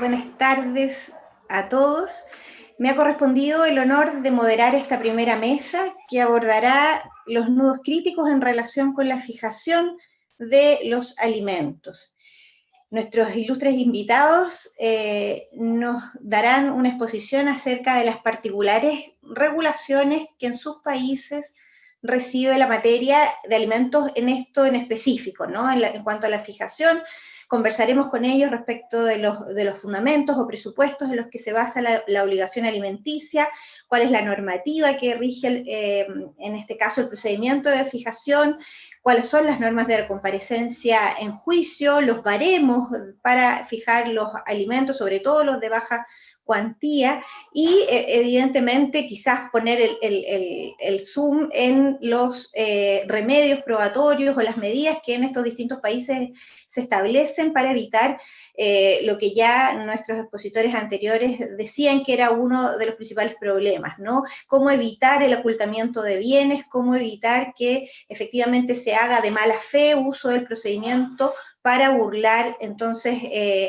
Buenas tardes a todos. Me ha correspondido el honor de moderar esta primera mesa que abordará los nudos críticos en relación con la fijación de los alimentos. Nuestros ilustres invitados nos darán una exposición acerca de las particulares regulaciones que en sus países recibe la materia de alimentos en esto en específico, ¿no? En cuanto a la fijación, conversaremos con ellos respecto de los fundamentos o presupuestos en los que se basa la obligación alimenticia, cuál es la normativa que rige, en este caso, el procedimiento de fijación, cuáles son las normas de comparecencia en juicio, los baremos para fijar los alimentos, sobre todo los de baja cuantía, y evidentemente quizás poner el zoom en los remedios probatorios o las medidas que en estos distintos países se establecen para evitar lo que ya nuestros expositores anteriores decían que era uno de los principales problemas, ¿no? Cómo evitar el ocultamiento de bienes, cómo evitar que efectivamente se haga de mala fe uso del procedimiento para burlar entonces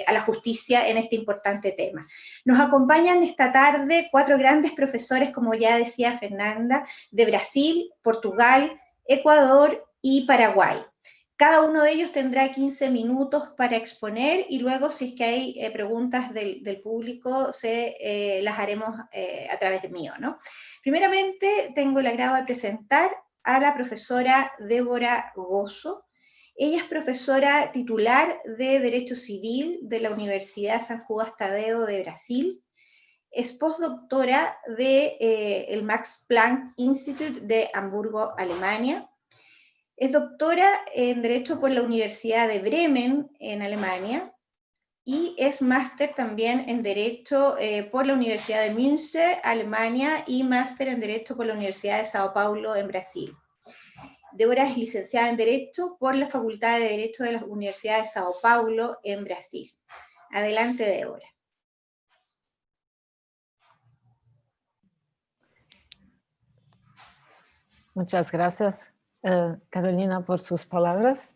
a la justicia en este importante tema. Nos acompañan esta tarde 4 grandes profesores, como ya decía Fernanda, de Brasil, Portugal, Ecuador y Paraguay. Cada uno de ellos tendrá 15 minutos para exponer y luego, si es que hay preguntas del público, las haremos a través de mío, ¿no? Primeramente, tengo el agrado de presentar a la profesora Débora Gozo. Ella es profesora titular de Derecho Civil de la Universidad San Judas Tadeo de Brasil. Es postdoctora del Max Planck Institute de Hamburgo, Alemania. Es doctora en Derecho por la Universidad de Bremen, en Alemania, y es máster también en Derecho por la Universidad de Münster, Alemania, y máster en Derecho por la Universidad de Sao Paulo, en Brasil. Débora es licenciada en Derecho por la Facultad de Derecho de la Universidad de Sao Paulo, en Brasil. Adelante, Débora. Muchas gracias, Carolina, por sus palabras.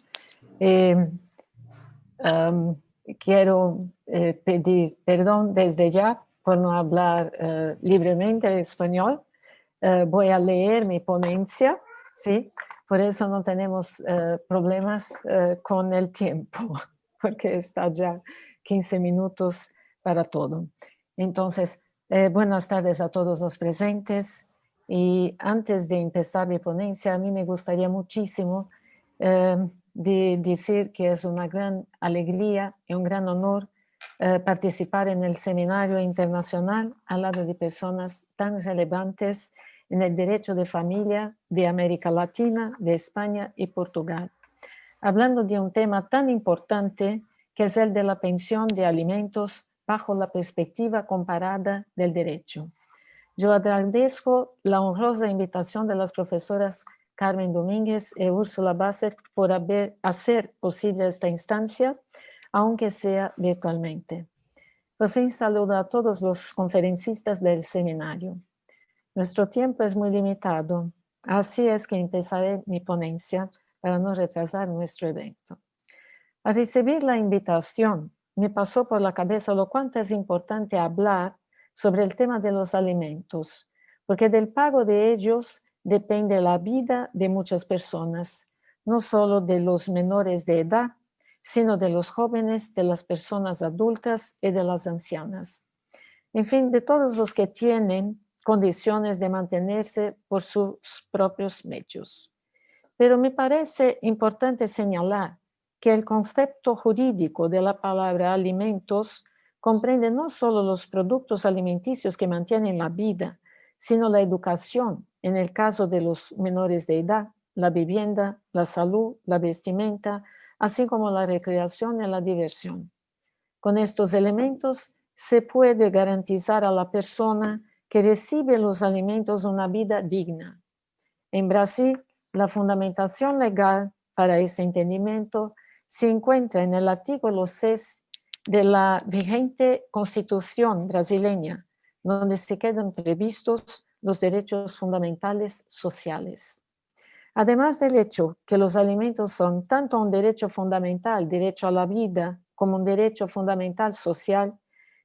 Quiero pedir perdón desde ya por no hablar libremente español. Voy a leer mi ponencia, ¿sí? Por eso no tenemos problemas con el tiempo, porque está ya 15 minutos para todo. Entonces, buenas tardes a todos los presentes. Y antes de empezar mi ponencia, a mí me gustaría muchísimo de decir que es una gran alegría y un gran honor participar en el seminario internacional al lado de personas tan relevantes en el derecho de familia de América Latina, de España y Portugal, hablando de un tema tan importante que es el de la pensión de alimentos bajo la perspectiva comparada del derecho. Yo agradezco la honrosa invitación de las profesoras Carmen Domínguez y Úrsula Bassett por hacer posible esta instancia, aunque sea virtualmente. Por fin saludo a todos los conferencistas del seminario. Nuestro tiempo es muy limitado, así es que empezaré mi ponencia para no retrasar nuestro evento. Al recibir la invitación, me pasó por la cabeza lo cuánto es importante hablar sobre el tema de los alimentos, porque del pago de ellos depende la vida de muchas personas, no solo de los menores de edad, sino de los jóvenes, de las personas adultas y de las ancianas. En fin, de todos los que tienen condiciones de mantenerse por sus propios medios. Pero me parece importante señalar que el concepto jurídico de la palabra alimentos comprende no solo los productos alimenticios que mantienen la vida, sino la educación, en el caso de los menores de edad, la vivienda, la salud, la vestimenta, así como la recreación y la diversión. Con estos elementos se puede garantizar a la persona que recibe los alimentos una vida digna. En Brasil, la fundamentación legal para ese entendimiento se encuentra en el artículo 6 de la vigente Constitución brasileña, donde se quedan previstos los derechos fundamentales sociales. Además del hecho que los alimentos son tanto un derecho fundamental, derecho a la vida, como un derecho fundamental social,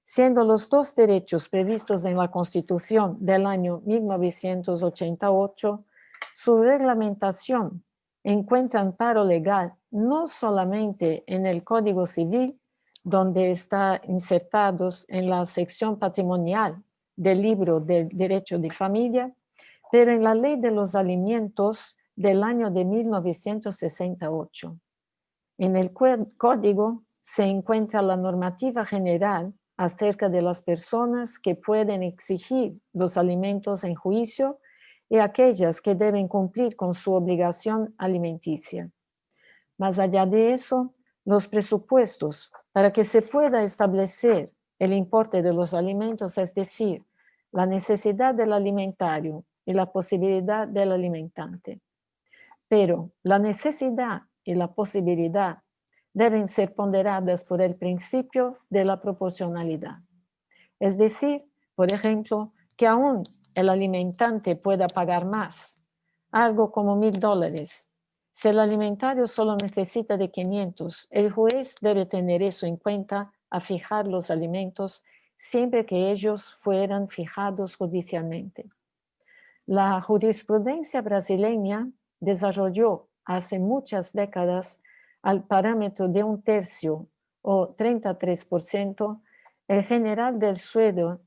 siendo los dos derechos previstos en la Constitución del año 1988, su reglamentación encuentra amparo legal no solamente en el Código Civil, donde está insertados en la sección patrimonial del libro del Derecho de Familia, pero en la Ley de los Alimentos del año de 1968. En el Código se encuentra la normativa general acerca de las personas que pueden exigir los alimentos en juicio y aquellas que deben cumplir con su obligación alimenticia. Más allá de eso, los presupuestos para que se pueda establecer el importe de los alimentos, es decir, la necesidad del alimentario y la posibilidad del alimentante. Pero la necesidad y la posibilidad deben ser ponderadas por el principio de la proporcionalidad. Es decir, por ejemplo, que aún el alimentante pueda pagar más, algo como $1,000. Si el alimentario solo necesita de 500, el juez debe tener eso en cuenta a fijar los alimentos siempre que ellos fueran fijados judicialmente. La jurisprudencia brasileña desarrolló hace muchas décadas al parámetro de 1/3 o 33% el general del sueldo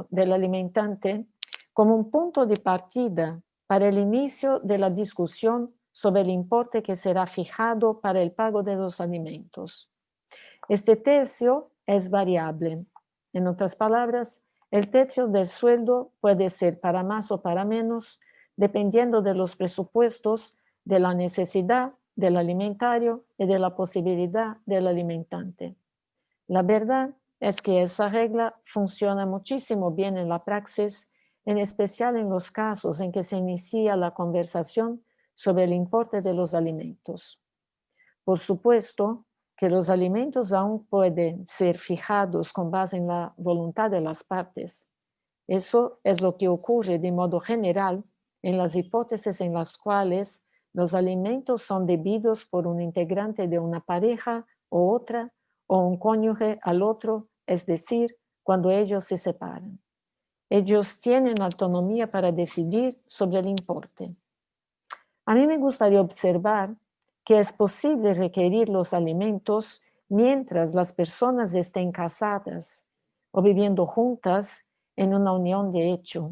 del alimentante como un punto de partida para el inicio de la discusión sobre el importe que será fijado para el pago de los alimentos. Este tercio es variable. En otras palabras, el tercio del sueldo puede ser para más o para menos, dependiendo de los presupuestos, de la necesidad del alimentario y de la posibilidad del alimentante. La verdad es que esa regla funciona muchísimo bien en la praxis, en especial en los casos en que se inicia la conversación sobre el importe de los alimentos. Por supuesto que los alimentos aún pueden ser fijados con base en la voluntad de las partes. Eso es lo que ocurre de modo general en las hipótesis en las cuales los alimentos son debidos por un integrante de una pareja o otra, o un cónyuge al otro, es decir, cuando ellos se separan. Ellos tienen autonomía para decidir sobre el importe. A mí me gustaría observar que es posible requerir los alimentos mientras las personas estén casadas o viviendo juntas en una unión de hecho.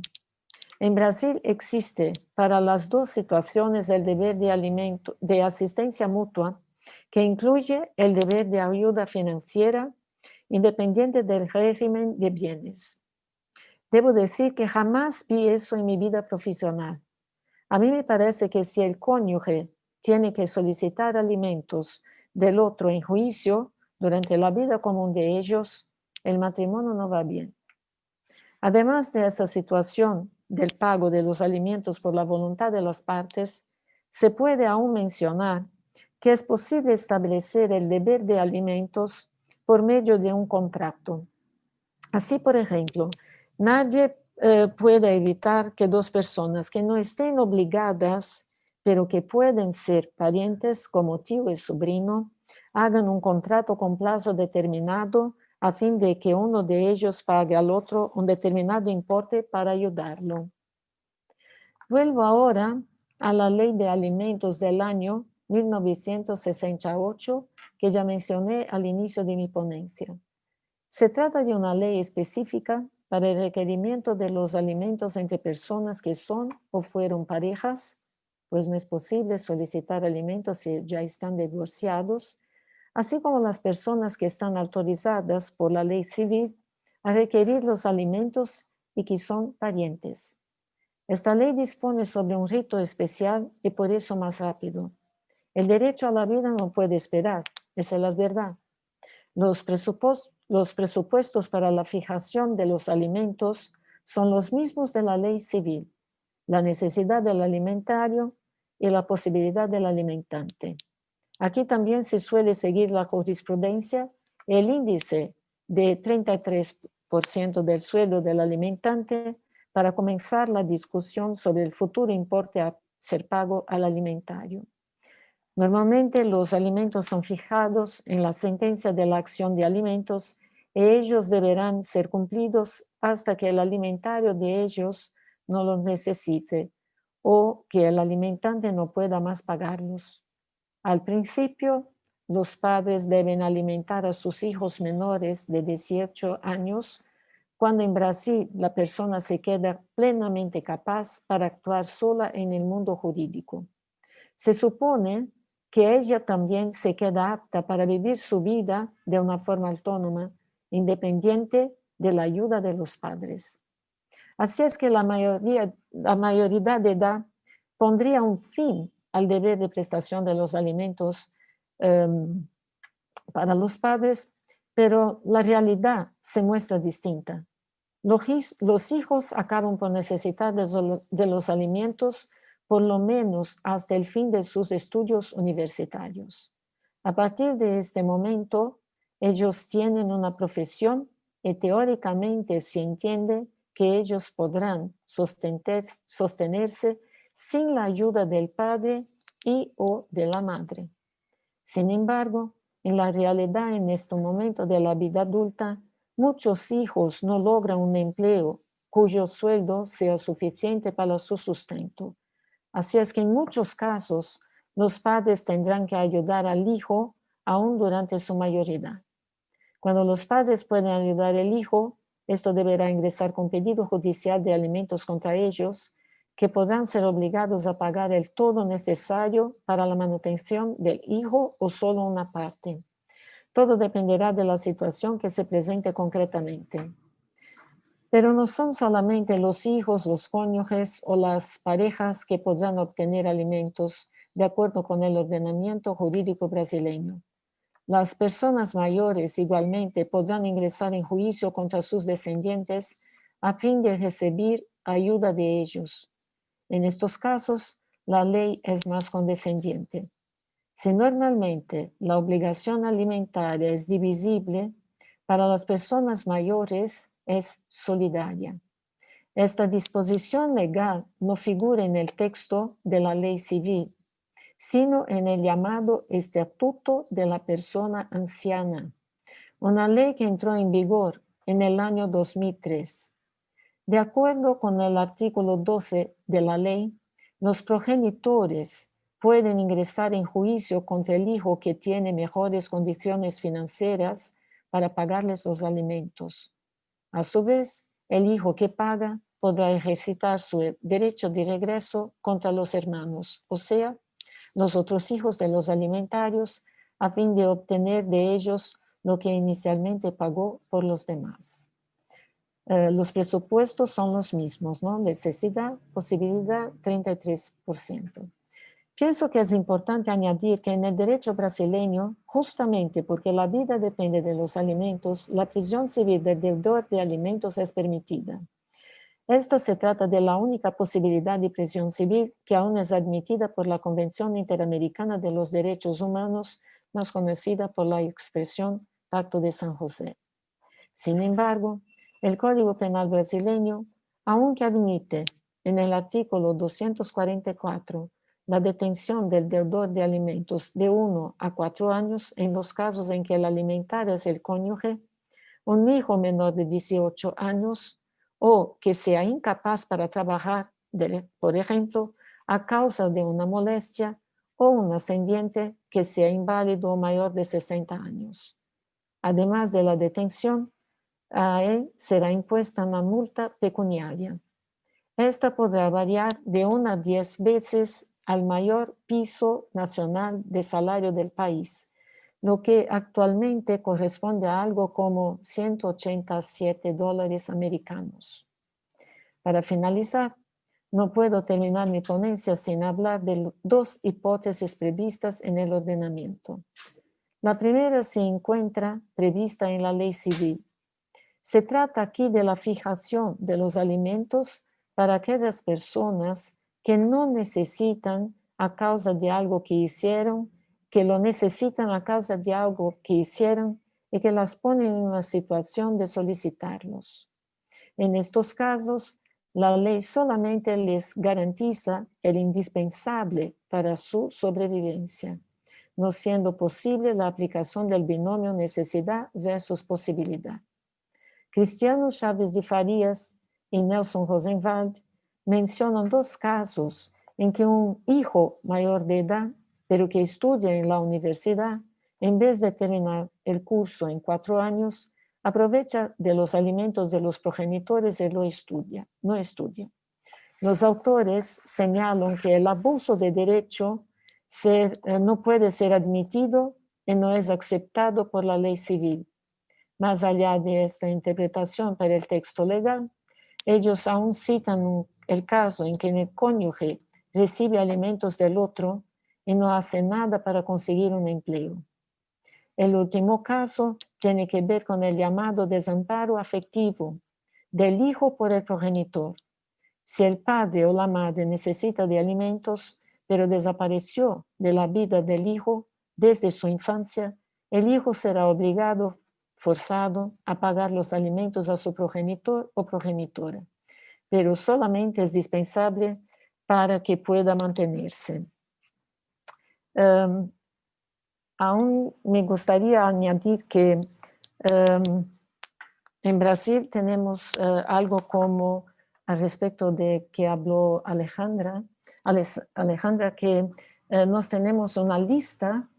En Brasil existe para las dos situaciones el deber de asistencia mutua, que incluye el deber de ayuda financiera independiente del régimen de bienes. Debo decir que jamás vi eso en mi vida profesional. A mí me parece que si el cónyuge tiene que solicitar alimentos del otro en juicio durante la vida común de ellos, el matrimonio no va bien. Además de esa situación del pago de los alimentos por la voluntad de las partes, se puede aún mencionar que es posible establecer el deber de alimentos por medio de un contrato. Así, por ejemplo, nadie puede evitar que dos personas que no estén obligadas, pero que pueden ser parientes como tío y sobrino, hagan un contrato con plazo determinado a fin de que uno de ellos pague al otro un determinado importe para ayudarlo. Vuelvo ahora a la Ley de Alimentos del año 1968, que ya mencioné al inicio de mi ponencia. Se trata de una ley específica para el requerimiento de los alimentos entre personas que son o fueron parejas, pues no es posible solicitar alimentos si ya están divorciados, así como las personas que están autorizadas por la ley civil a requerir los alimentos y que son parientes. Esta ley dispone sobre un rito especial y por eso más rápido. El derecho a la vida no puede esperar, esa es la verdad. Los presupuestos para la fijación de los alimentos son los mismos de la ley civil, la necesidad del alimentario y la posibilidad del alimentante. Aquí también se suele seguir la jurisprudencia, el índice de 33% del sueldo del alimentante para comenzar la discusión sobre el futuro importe a ser pago al alimentario. Normalmente los alimentos son fijados en la sentencia de la acción de alimentos y ellos deberán ser cumplidos hasta que el alimentario de ellos no los necesite o que el alimentante no pueda más pagarlos. Al principio, los padres deben alimentar a sus hijos menores de 18 años cuando en Brasil la persona se queda plenamente capaz para actuar sola en el mundo jurídico. Se supone que ella también se queda apta para vivir su vida de una forma autónoma, independiente de la ayuda de los padres. Así es que la mayoría de edad pondría un fin al deber de prestación de los alimentos para los padres, pero la realidad se muestra distinta. Los hijos acaban por necesitar de los alimentos por lo menos hasta el fin de sus estudios universitarios. A partir de este momento, ellos tienen una profesión y teóricamente se entiende que ellos podrán sostenerse sin la ayuda del padre y o de la madre. Sin embargo, en la realidad, en este momento de la vida adulta, muchos hijos no logran un empleo cuyo sueldo sea suficiente para su sustento. Así es que en muchos casos, los padres tendrán que ayudar al hijo aún durante su mayoría. Cuando los padres pueden ayudar al hijo, esto deberá ingresar con pedido judicial de alimentos contra ellos, que podrán ser obligados a pagar el todo necesario para la manutención del hijo o solo una parte. Todo dependerá de la situación que se presente concretamente. Pero no son solamente los hijos, los cónyuges o las parejas que podrán obtener alimentos de acuerdo con el ordenamiento jurídico brasileño. Las personas mayores igualmente podrán ingresar en juicio contra sus descendientes a fin de recibir ayuda de ellos. En estos casos, la ley es más condescendiente. Si normalmente la obligación alimentaria es divisible, para las personas mayores es solidaria. Esta disposición legal no figura en el texto de la ley civil, sino en el llamado Estatuto de la Persona Anciana, una ley que entró en vigor en el año 2003. De acuerdo con el artículo 12 de la ley, los progenitores pueden ingresar en juicio contra el hijo que tiene mejores condiciones financieras para pagarles los alimentos. A su vez, el hijo que paga podrá ejercitar su derecho de regreso contra los hermanos, o sea, los otros hijos de los alimentarios, a fin de obtener de ellos lo que inicialmente pagó por los demás. Los presupuestos son los mismos, ¿no? Necesidad, posibilidad, 33%. Pienso que es importante añadir que en el derecho brasileño, justamente porque la vida depende de los alimentos, la prisión civil del deudor de alimentos es permitida. Esto se trata de la única posibilidad de prisión civil que aún es admitida por la Convención Interamericana de los Derechos Humanos, más conocida por la expresión Pacto de San José. Sin embargo, el Código Penal brasileño, aunque admite en el artículo 244 la detención del deudor de alimentos de 1 a 4 años en los casos en que el alimentario es el cónyuge, un hijo menor de 18 años o que sea incapaz para trabajar, por ejemplo, a causa de una molestia o un ascendiente que sea inválido o mayor de 60 años. Además de la detención, a él será impuesta una multa pecuniaria. Esta podrá variar de 1 a 10 veces al mayor piso nacional de salario del país, lo que actualmente corresponde a algo como $187 americanos. Para finalizar, no puedo terminar mi ponencia sin hablar de 2 hipótesis previstas en el ordenamiento. La primera se encuentra prevista en la ley civil. Se trata aquí de la fijación de los alimentos para aquellas personas que no necesitan a causa de algo que hicieron, que lo necesitan a causa de algo que hicieron y que las ponen en una situación de solicitarlos. En estos casos, la ley solamente les garantiza el indispensable para su sobrevivencia. no siendo posible la aplicación del binomio necesidad versus posibilidad. Cristiano Chaves de Farias y Nelson Rosenwald mencionan dos casos en que un hijo mayor de edad, pero que estudia en la universidad, en vez de terminar el curso en 4 años, aprovecha de los alimentos de los progenitores y no estudia. Los autores señalan que el abuso de derecho no puede ser admitido y no es aceptado por la ley civil. Más allá de esta interpretación para el texto legal, ellos aún citan el caso en que el cónyuge recibe alimentos del otro y no hace nada para conseguir un empleo. El último caso tiene que ver con el llamado desamparo afectivo del hijo por el progenitor. Si el padre o la madre necesita de alimentos, pero desapareció de la vida del hijo desde su infancia, el hijo será forzado a pagar los alimentos a su progenitor o progenitora, pero solamente es dispensable para que pueda mantenerse. Aún me gustaría añadir que en Brasil tenemos algo como, al respecto de que habló Alejandra, que nos tenemos una lista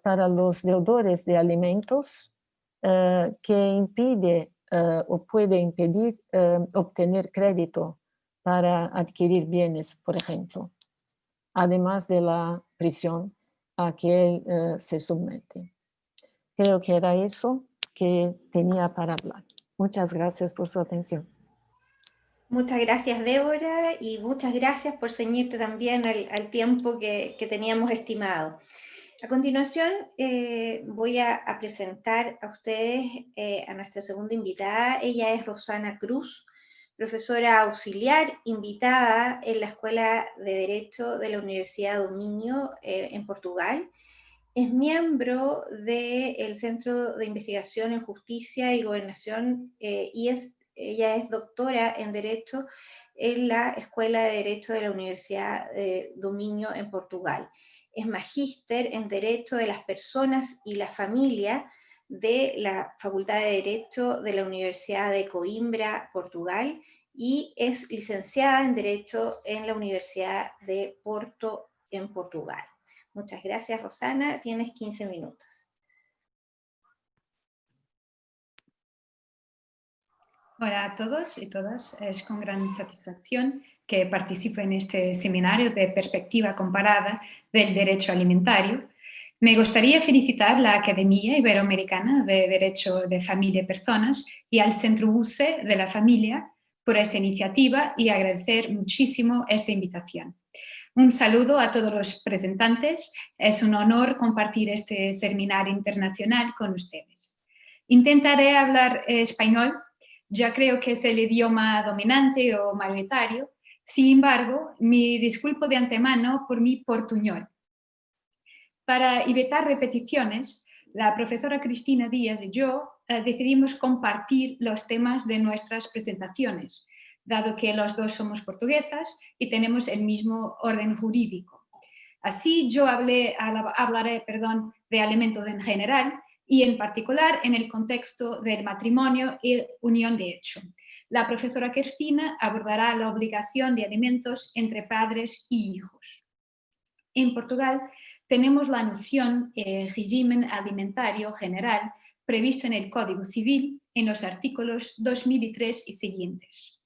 para los deudores de alimentos que impide o puede impedir obtener crédito para adquirir bienes, por ejemplo, además de la prisión a que él se somete. Creo que era eso que tenía para hablar. Muchas gracias por su atención. Muchas gracias, Débora, y muchas gracias por ceñirte también al tiempo que teníamos estimado. A continuación, voy a presentar a ustedes a nuestra segunda invitada. Ella es Rosana Cruz, profesora auxiliar invitada en la Escuela de Derecho de la Universidad do Minho en Portugal. Es miembro del Centro de Investigación en Justicia y Gobernación y ella es doctora en Derecho en la Escuela de Derecho de la Universidad do Minho en Portugal. Es magíster en Derecho de las Personas y la Familia de la Facultad de Derecho de la Universidad de Coimbra, Portugal, y es licenciada en Derecho en la Universidad de Porto, en Portugal. Muchas gracias, Rosana. Tienes 15 minutos. Hola a todos y todas. Es con gran satisfacción que participo en este seminario de perspectiva comparada del derecho alimentario. Me gustaría felicitar a la Academia Iberoamericana de Derecho de Familia y Personas y al Centro UCE de la Familia por esta iniciativa y agradecer muchísimo esta invitación. Un saludo a todos los presentantes. Es un honor compartir este seminario internacional con ustedes. Intentaré hablar español. Ya creo que es el idioma dominante o mayoritario. Sin embargo, me disculpo de antemano por mi portuñol. Para evitar repeticiones, la profesora Cristina Díaz y yo decidimos compartir los temas de nuestras presentaciones, dado que los dos somos portuguesas y tenemos el mismo orden jurídico. Así yo hablaré de alimentos en general y en particular en el contexto del matrimonio y unión de hecho. La profesora Cristina abordará la obligación de alimentos entre padres y hijos. En Portugal tenemos la noción régimen alimentario general previsto en el Código Civil en los artículos 2003 y siguientes.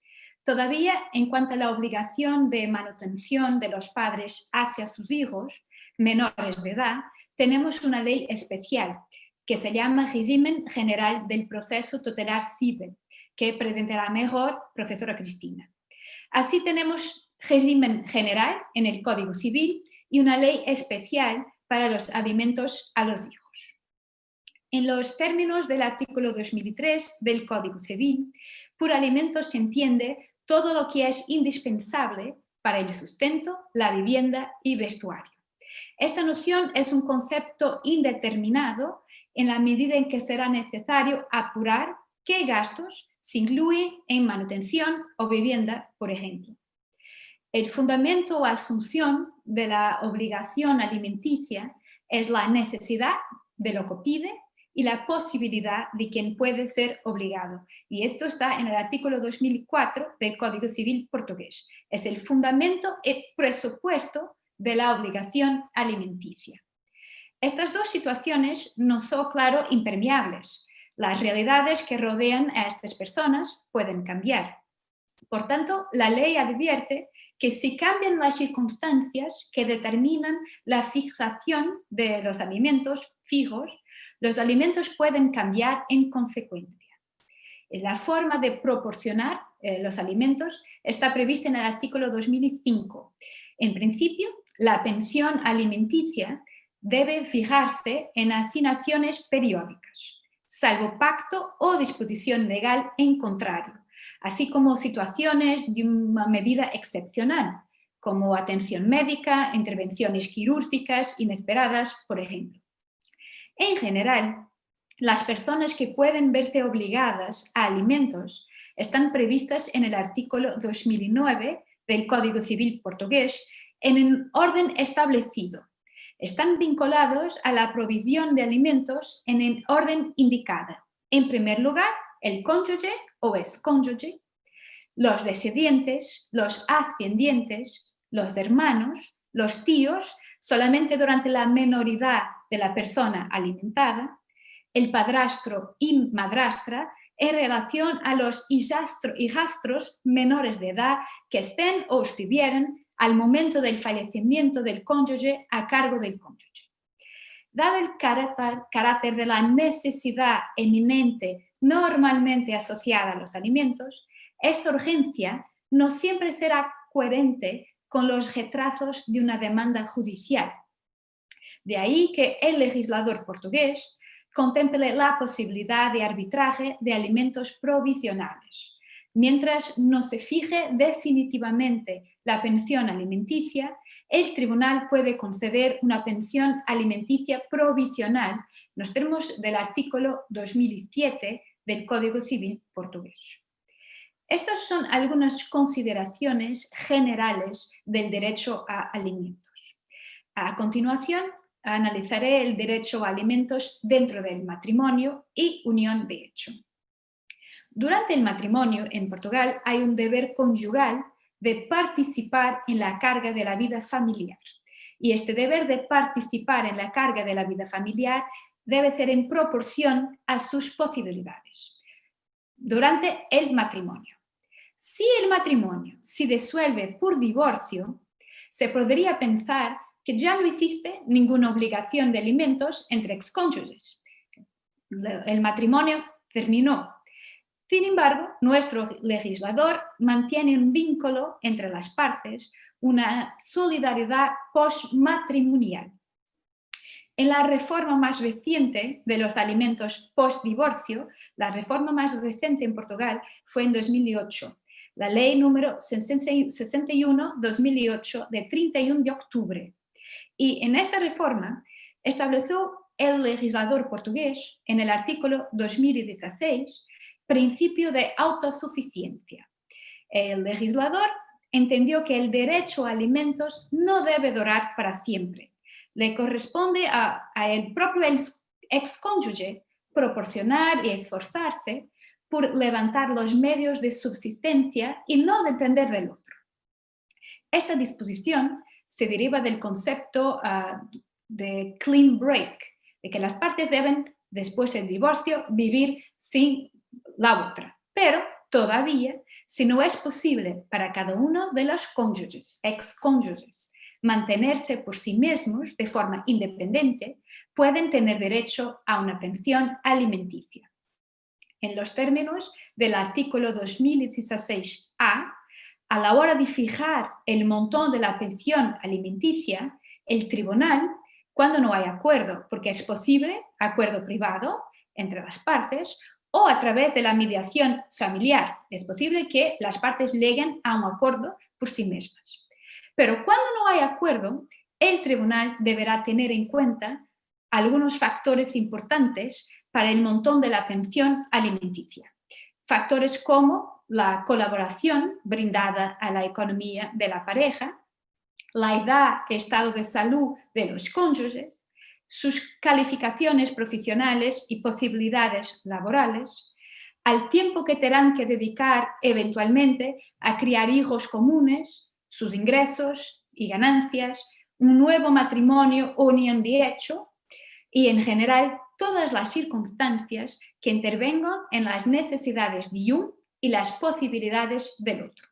Todavía, en cuanto a la obligación de manutención de los padres hacia sus hijos menores de edad, tenemos una ley especial que se llama Régimen General del Proceso Tutelar Civil, que presentará mejor profesora Cristina. Así tenemos régimen general en el Código Civil y una ley especial para los alimentos a los hijos. En los términos del artículo 2003 del Código Civil, por alimentos se entiende todo lo que es indispensable para el sustento, la vivienda y vestuario. Esta noción es un concepto indeterminado en la medida en que será necesario apurar qué gastos se incluyen en manutención o vivienda, por ejemplo. El fundamento o asunción de la obligación alimenticia es la necesidad de lo que pide y la posibilidad de quien puede ser obligado. Y esto está en el artículo 2004 del Código Civil portugués. Es el fundamento y presupuesto de la obligación alimenticia. Estas dos situaciones no son, claro, impermeables. Las realidades que rodean a estas personas pueden cambiar. Por tanto, la ley advierte que si cambian las circunstancias que determinan la fijación de los alimentos fijos, los alimentos pueden cambiar en consecuencia. La forma de proporcionar los alimentos está prevista en el artículo 2005. En principio, la pensión alimenticia debe fijarse en asignaciones periódicas, salvo pacto o disposición legal en contrario, así como situaciones de una medida excepcional, como atención médica, intervenciones quirúrgicas inesperadas, por ejemplo. En general, las personas que pueden verse obligadas a alimentos están previstas en el artículo 2009 del Código Civil portugués en un orden establecido. Están vinculados a la provisión de alimentos en el orden indicado. En primer lugar, el cónyuge o excónyuge, los descendientes, los ascendientes, los hermanos, los tíos, solamente durante la menoridad de la persona alimentada, el padrastro y madrastra en relación a los hijastros menores de edad que estén o estuvieran al momento del fallecimiento del cónyuge a cargo del cónyuge. Dado el carácter de la necesidad eminente normalmente asociada a los alimentos, esta urgencia no siempre será coherente con los retrasos de una demanda judicial. De ahí que el legislador portugués contemple la posibilidad de arbitraje de alimentos provisionales. Mientras no se fije definitivamente la pensión alimenticia, el tribunal puede conceder una pensión alimenticia provisional en los términos del artículo 2007 del Código Civil portugués. Estas son algunas consideraciones generales del derecho a alimentos. A continuación, analizaré el derecho a alimentos dentro del matrimonio y unión de hecho. Durante el matrimonio en Portugal hay un deber conyugal de participar en la carga de la vida familiar. Y este deber de participar en la carga de la vida familiar debe ser en proporción a sus posibilidades. Durante el matrimonio. Si el matrimonio se disuelve por divorcio, se podría pensar que ya no existe ninguna obligación de alimentos entre excónyuges. El matrimonio terminó. Sin embargo, nuestro legislador mantiene un vínculo entre las partes, una solidaridad postmatrimonial. En la reforma más reciente de los alimentos post-divorcio, la reforma más reciente en Portugal fue en 2008, la ley número 61-2008 de 31 de octubre. Y en esta reforma estableció el legislador portugués en el artículo 2016 principio de autosuficiencia. El legislador entendió que el derecho a alimentos no debe durar para siempre. Le corresponde a el propio excónyuge proporcionar y esforzarse por levantar los medios de subsistencia y no depender del otro. Esta disposición se deriva del concepto de clean break, de que las partes deben, después del divorcio, vivir sin la otra. Pero todavía, si no es posible para cada uno de los cónyuges, excónyuges, mantenerse por sí mismos de forma independiente, pueden tener derecho a una pensión alimenticia. En los términos del artículo 2016A, a la hora de fijar el montón de la pensión alimenticia, el tribunal, cuando no hay acuerdo, porque es posible acuerdo privado entre las partes, o a través de la mediación familiar, es posible que las partes lleguen a un acuerdo por sí mismas. Pero cuando no hay acuerdo, el tribunal deberá tener en cuenta algunos factores importantes para el montón de la pensión alimenticia. Factores como la colaboración brindada a la economía de la pareja, la edad y estado de salud de los cónyuges, sus calificaciones profesionales y posibilidades laborales, al tiempo que tendrán que dedicar eventualmente a criar hijos comunes, sus ingresos y ganancias, un nuevo matrimonio o unión de hecho, y en general todas las circunstancias que intervengan en las necesidades de uno y las posibilidades del otro.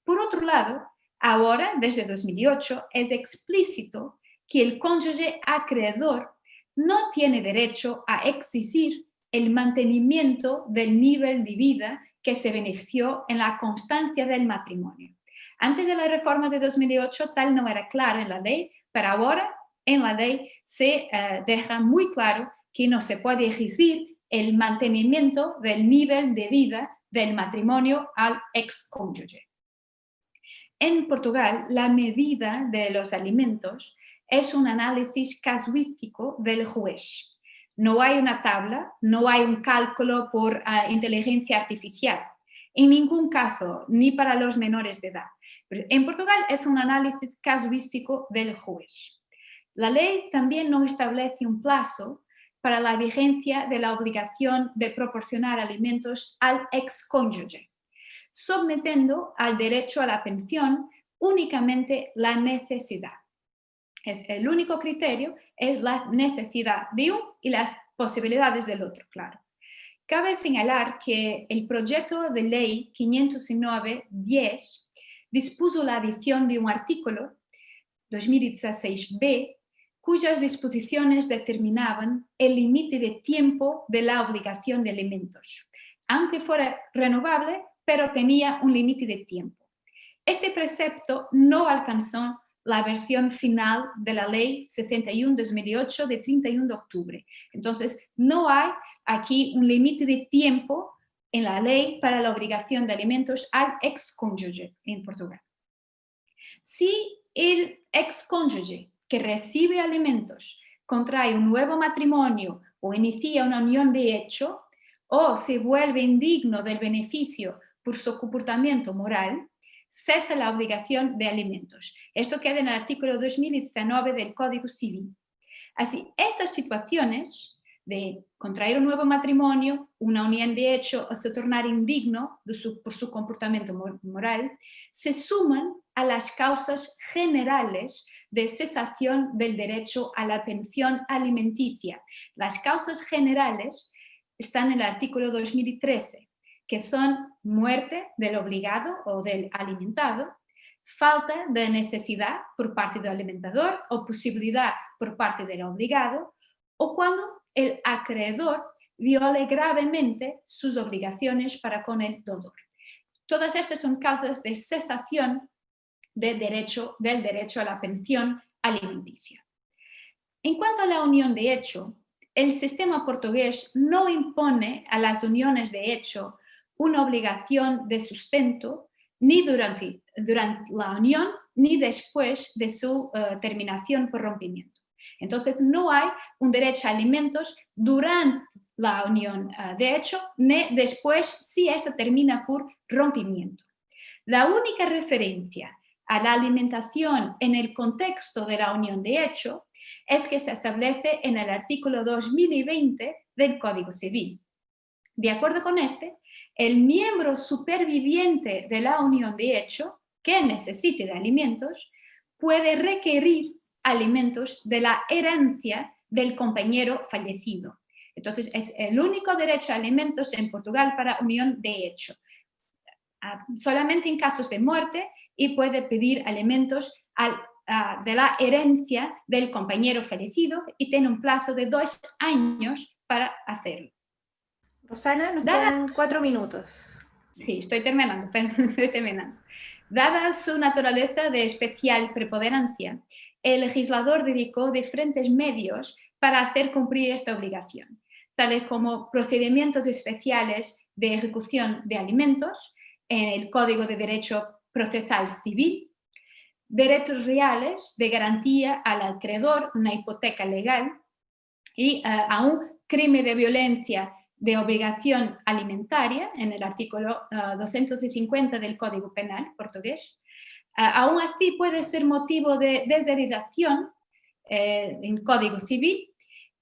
Por otro lado, ahora, desde 2008, es explícito que el cónyuge acreedor no tiene derecho a exigir el mantenimiento del nivel de vida que se benefició en la constancia del matrimonio. Antes de la reforma de 2008, tal no era claro en la ley, pero ahora en la ley se deja muy claro que no se puede exigir el mantenimiento del nivel de vida del matrimonio al excónyuge. En Portugal, la medida de los alimentos es un análisis casuístico del juez. No hay una tabla, no hay un cálculo por inteligencia artificial. En ningún caso, ni para los menores de edad. En Portugal es un análisis casuístico del juez. La ley también no establece un plazo para la vigencia de la obligación de proporcionar alimentos al excónyuge, sometiendo al derecho a la pensión únicamente la necesidad. El único criterio es la necesidad de uno y las posibilidades del otro, claro. Cabe señalar que el proyecto de ley 509-10 dispuso la adición de un artículo 2016b cuyas disposiciones determinaban el límite de tiempo de la obligación de alimentos, aunque fuera renovable, pero tenía un límite de tiempo. Este precepto no alcanzó la versión final de la Ley 71/2008 de 31 de octubre. Entonces, no hay aquí un límite de tiempo en la ley para la obligación de alimentos al excónyuge en Portugal. Si el excónyuge que recibe alimentos contrae un nuevo matrimonio o inicia una unión de hecho, o se vuelve indigno del beneficio por su comportamiento moral, cesa la obligación de alimentos. Esto queda en el artículo 2019 del Código Civil. Así, estas situaciones de contraer un nuevo matrimonio, una unión de hecho o se tornar indigno por su comportamiento moral, se suman a las causas generales de cesación del derecho a la pensión alimenticia. Las causas generales están en el artículo 2013, que son muerte del obligado o del alimentado, falta de necesidad por parte del alimentador o posibilidad por parte del obligado, o cuando el acreedor viole gravemente sus obligaciones para con el deudor. Todas estas son causas de cesación del derecho a la pensión alimenticia. En cuanto a la unión de hecho, el sistema portugués no impone a las uniones de hecho una obligación de sustento ni durante la unión ni después de su terminación por rompimiento. Entonces, no hay un derecho a alimentos durante la unión de hecho, ni después si esta termina por rompimiento. La única referencia a la alimentación en el contexto de la unión de hecho es que se establece en el artículo 2020 del Código Civil. De acuerdo con este, el miembro superviviente de la unión de hecho que necesite de alimentos puede requerir alimentos de la herencia del compañero fallecido. Entonces, es el único derecho a alimentos en Portugal para unión de hecho. Solamente en casos de muerte y puede pedir alimentos de la herencia del compañero fallecido y tiene un plazo de 2 años para hacerlo. Rosana, nos quedan 4 minutos. Sí, estoy terminando. Dada su naturaleza de especial preponderancia, el legislador dedicó diferentes medios para hacer cumplir esta obligación, tales como procedimientos especiales de ejecución de alimentos en el Código de Derecho Procesal Civil, derechos reales de garantía al acreedor, una hipoteca legal, y a un crimen de violencia de obligación alimentaria en el artículo 250 del Código Penal portugués. Aún así puede ser motivo de desheredación en Código Civil.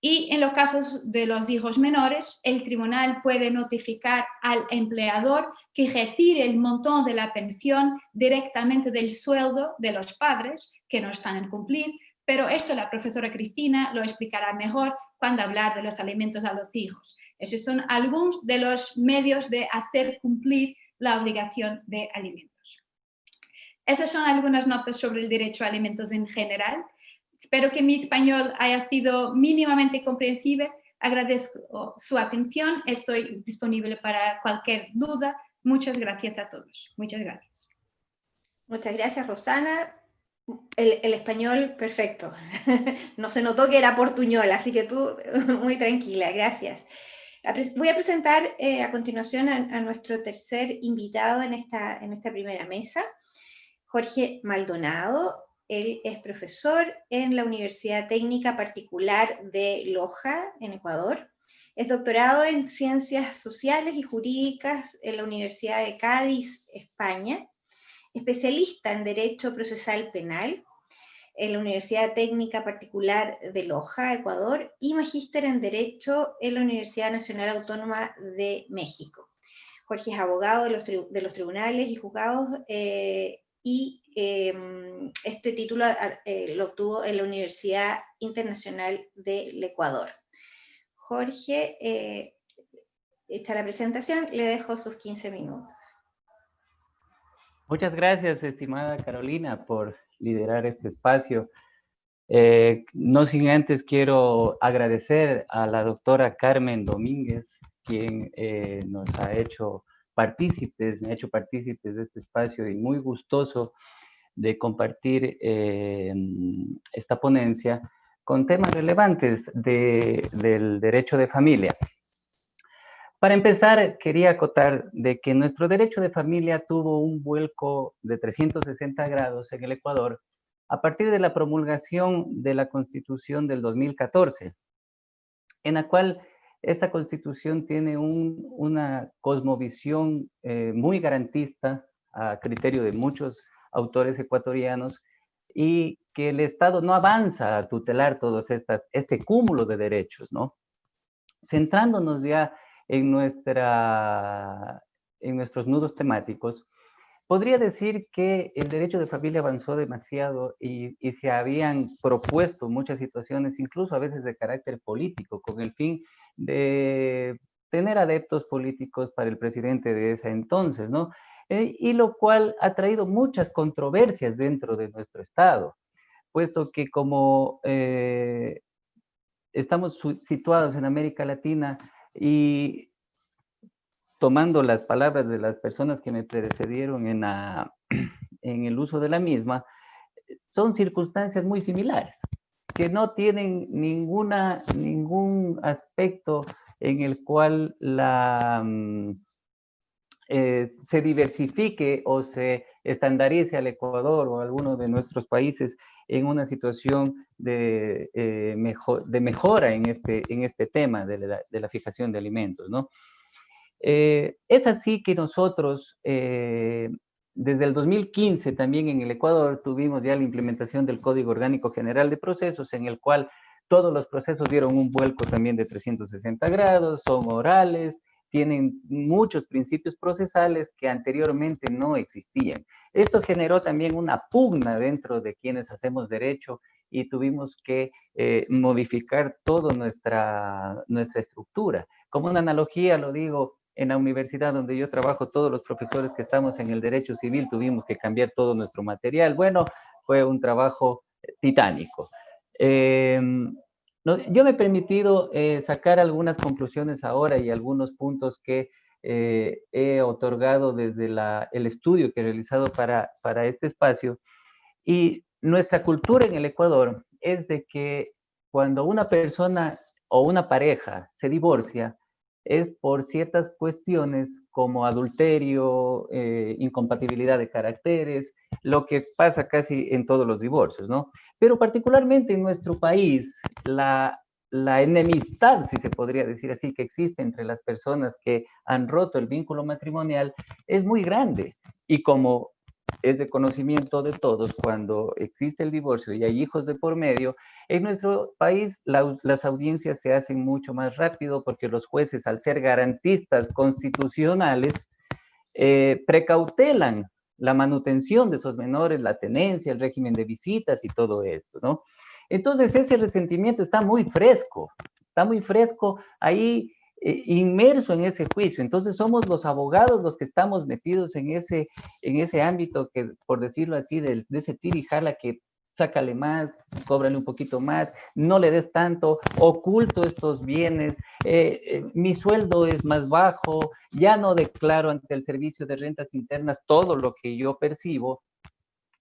Y en los casos de los hijos menores, el tribunal puede notificar al empleador que retire el montón de la pensión directamente del sueldo de los padres que no están en cumplir, pero esto la profesora Cristina lo explicará mejor cuando hablar de los alimentos a los hijos. Esos son algunos de los medios de hacer cumplir la obligación de alimentos. Esas son algunas notas sobre el derecho a alimentos en general. Espero que mi español haya sido mínimamente comprensible. Agradezco su atención. Estoy disponible para cualquier duda. Muchas gracias a todos. Muchas gracias. Muchas gracias, Rosana. El español perfecto. No se notó que era portuñol, así que tú muy tranquila. Gracias. Voy a presentar a continuación a nuestro tercer invitado en esta primera mesa, Jorge Maldonado. Él es profesor en la Universidad Técnica Particular de Loja, en Ecuador. Es doctorado en Ciencias Sociales y Jurídicas en la Universidad de Cádiz, España. Especialista en Derecho Procesal Penal en la Universidad Técnica Particular de Loja, Ecuador, y magíster en Derecho en la Universidad Nacional Autónoma de México. Jorge es abogado de los tribunales y juzgados este título lo obtuvo en la Universidad Internacional del Ecuador. Jorge, hecha la presentación, le dejo sus 15 minutos. Muchas gracias, estimada Carolina, por liderar este espacio. No sin antes quiero agradecer a la doctora Carmen Domínguez, quien nos ha hecho partícipes, me ha hecho partícipes de este espacio y muy gustoso de compartir esta ponencia con temas relevantes del derecho de familia. Para empezar, quería acotar de que nuestro derecho de familia tuvo un vuelco de 360 grados en el Ecuador a partir de la promulgación de la Constitución del 2014, en la cual esta Constitución tiene una cosmovisión muy garantista a criterio de muchos autores ecuatorianos y que el Estado no avanza a tutelar todos este cúmulo de derechos, ¿no? Centrándonos ya en nuestros nudos temáticos, podría decir que el derecho de familia avanzó demasiado y se habían propuesto muchas situaciones, incluso a veces de carácter político, con el fin de tener adeptos políticos para el presidente de ese entonces, ¿no? Y lo cual ha traído muchas controversias dentro de nuestro Estado, puesto que como estamos situados en América Latina y tomando las palabras de las personas que me precedieron en el uso de la misma, son circunstancias muy similares, que no tienen ningún aspecto en el cual se diversifique o se estandarice al Ecuador o a alguno de nuestros países en una situación de mejora en este tema de la fijación de alimentos, ¿no? Es así que nosotros, desde el 2015 también en el Ecuador, tuvimos ya la implementación del Código Orgánico General de Procesos, en el cual todos los procesos dieron un vuelco también de 360 grados, son orales, tienen muchos principios procesales que anteriormente no existían. Esto generó también una pugna dentro de quienes hacemos derecho y tuvimos que modificar toda nuestra estructura. Como una analogía, lo digo, en la universidad donde yo trabajo, todos los profesores que estamos en el derecho civil tuvimos que cambiar todo nuestro material. Bueno, fue un trabajo titánico. Yo me he permitido sacar algunas conclusiones ahora y algunos puntos que he otorgado desde el estudio que he realizado para este espacio. Y nuestra cultura en el Ecuador es de que cuando una persona o una pareja se divorcia, es por ciertas cuestiones como adulterio, incompatibilidad de caracteres, lo que pasa casi en todos los divorcios, ¿no? Pero particularmente en nuestro país, la enemistad, si se podría decir así, que existe entre las personas que han roto el vínculo matrimonial es muy grande. Y como es de conocimiento de todos, cuando existe el divorcio y hay hijos de por medio, en nuestro país las audiencias se hacen mucho más rápido porque los jueces, al ser garantistas constitucionales, precautelan la manutención de esos menores, la tenencia, el régimen de visitas y todo esto, ¿no? Entonces ese resentimiento está muy fresco ahí, inmerso en ese juicio. Entonces somos los abogados los que estamos metidos en ese ámbito que, por decirlo así, de ese tira y jala, que sácale más, cóbrale un poquito más, no le des tanto, oculto estos bienes, mi sueldo es más bajo, ya no declaro ante el Servicio de Rentas Internas todo lo que yo percibo,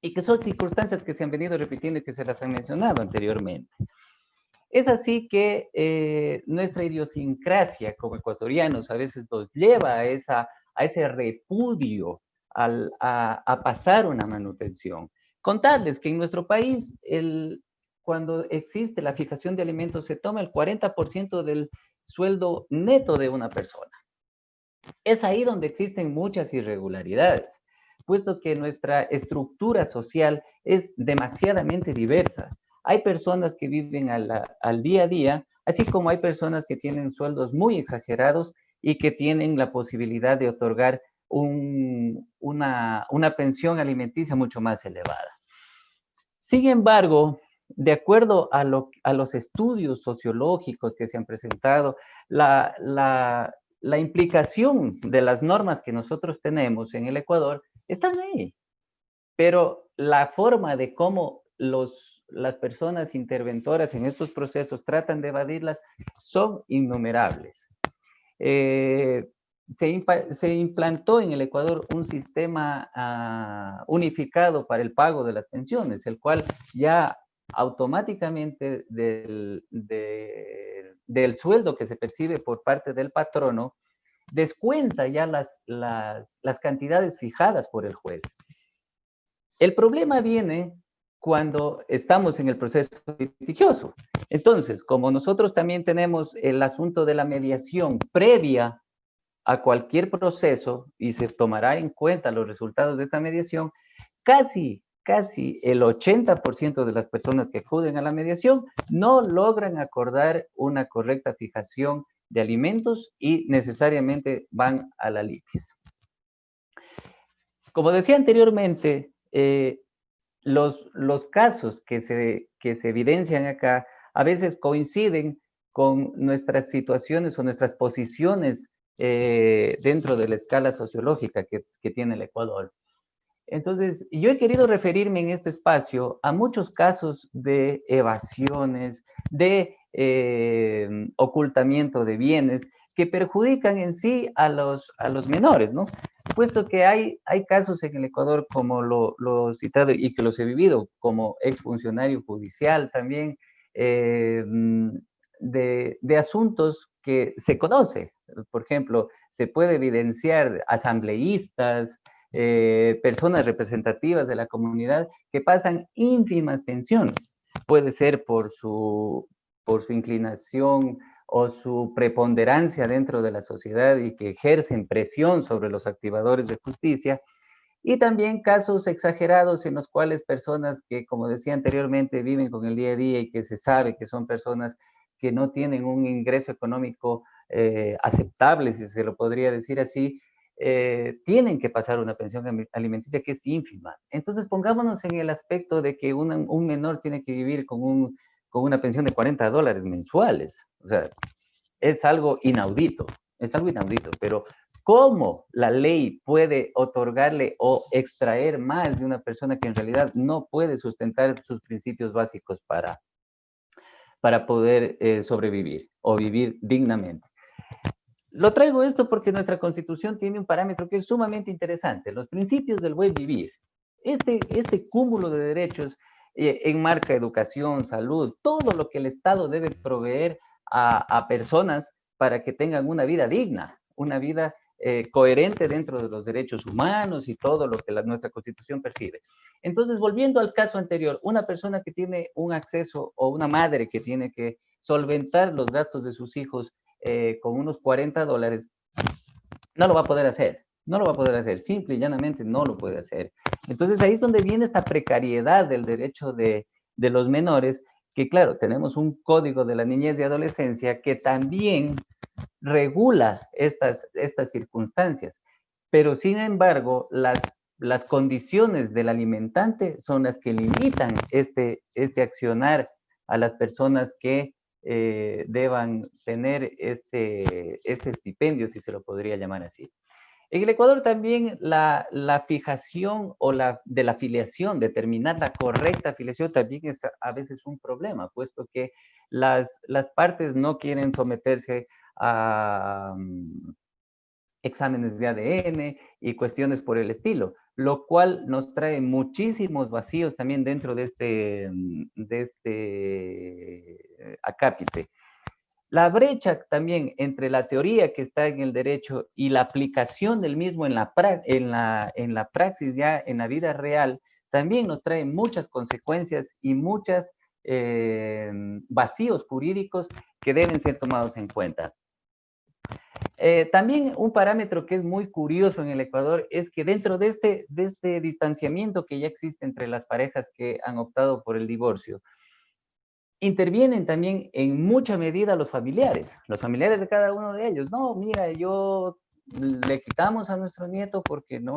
y que son circunstancias que se han venido repitiendo y que se las han mencionado anteriormente. Es así que nuestra idiosincrasia como ecuatorianos a veces nos lleva a ese repudio a pasar una manutención. Contarles que en nuestro país, cuando existe la fijación de alimentos, se toma el 40% del sueldo neto de una persona. Es ahí donde existen muchas irregularidades, puesto que nuestra estructura social es demasiadamente diversa. Hay personas que viven al día a día, así como hay personas que tienen sueldos muy exagerados y que tienen la posibilidad de otorgar una pensión alimenticia mucho más elevada. Sin embargo, de acuerdo a los estudios sociológicos que se han presentado, la implicación de las normas que nosotros tenemos en el Ecuador están ahí, pero la forma de cómo las personas interventoras en estos procesos tratan de evadirlas son innumerables. Se implantó en el Ecuador un sistema unificado para el pago de las pensiones, el cual ya automáticamente del sueldo que se percibe por parte del patrono, descuenta ya las cantidades fijadas por el juez. El problema viene cuando estamos en el proceso litigioso. Entonces, como nosotros también tenemos el asunto de la mediación previa a cualquier proceso y se tomará en cuenta los resultados de esta mediación, casi el 80% de las personas que acuden a la mediación no logran acordar una correcta fijación de alimentos y necesariamente van a la litis. Como decía anteriormente, los casos que se evidencian acá a veces coinciden con nuestras situaciones o nuestras posiciones dentro de la escala sociológica que tiene el Ecuador. Entonces, yo he querido referirme en este espacio a muchos casos de evasiones, de ocultamiento de bienes que perjudican en sí a los menores, ¿no? Puesto que hay casos en el Ecuador, como lo citado y que los he vivido como exfuncionario judicial también, de asuntos que se conoce. Por ejemplo, se puede evidenciar asambleístas, personas representativas de la comunidad que pasan ínfimas pensiones. Puede ser por su inclinación o su preponderancia dentro de la sociedad y que ejercen presión sobre los activadores de justicia, y también casos exagerados en los cuales personas que, como decía anteriormente, viven con el día a día y que se sabe que son personas que no tienen un ingreso económico aceptable, si se lo podría decir así, tienen que pasar una pensión alimenticia que es ínfima. Entonces pongámonos en el aspecto de que un menor tiene que vivir con una pensión de $40 mensuales. O sea, es algo inaudito, pero ¿cómo la ley puede otorgarle o extraer más de una persona que en realidad no puede sustentar sus principios básicos para poder sobrevivir o vivir dignamente? Lo traigo esto porque nuestra Constitución tiene un parámetro que es sumamente interesante, los principios del buen vivir. Este cúmulo de derechos enmarca educación, salud, todo lo que el Estado debe proveer a personas para que tengan una vida digna, una vida coherente dentro de los derechos humanos y todo lo que nuestra Constitución percibe. Entonces, volviendo al caso anterior, una persona que tiene un acceso o una madre que tiene que solventar los gastos de sus hijos con unos $40, no lo va a poder hacer. No lo va a poder hacer, simple y llanamente no lo puede hacer. Entonces ahí es donde viene esta precariedad del derecho de los menores, que claro, tenemos un código de la niñez y adolescencia que también regula estas circunstancias, pero sin embargo las condiciones del alimentante son las que limitan este accionar a las personas que deban tener este estipendio, si se lo podría llamar así. En el Ecuador también la fijación o de la afiliación, determinar la correcta afiliación también es a veces un problema, puesto que las partes no quieren someterse a exámenes de ADN y cuestiones por el estilo, lo cual nos trae muchísimos vacíos también dentro de este acápite. La brecha también entre la teoría que está en el derecho y la aplicación del mismo en la praxis, ya en la vida real, también nos trae muchas consecuencias y muchos vacíos jurídicos que deben ser tomados en cuenta. También un parámetro que es muy curioso en el Ecuador es que dentro de este distanciamiento que ya existe entre las parejas que han optado por el divorcio, intervienen también en mucha medida los familiares de cada uno de ellos. No, mira, le quitamos a nuestro nieto porque no,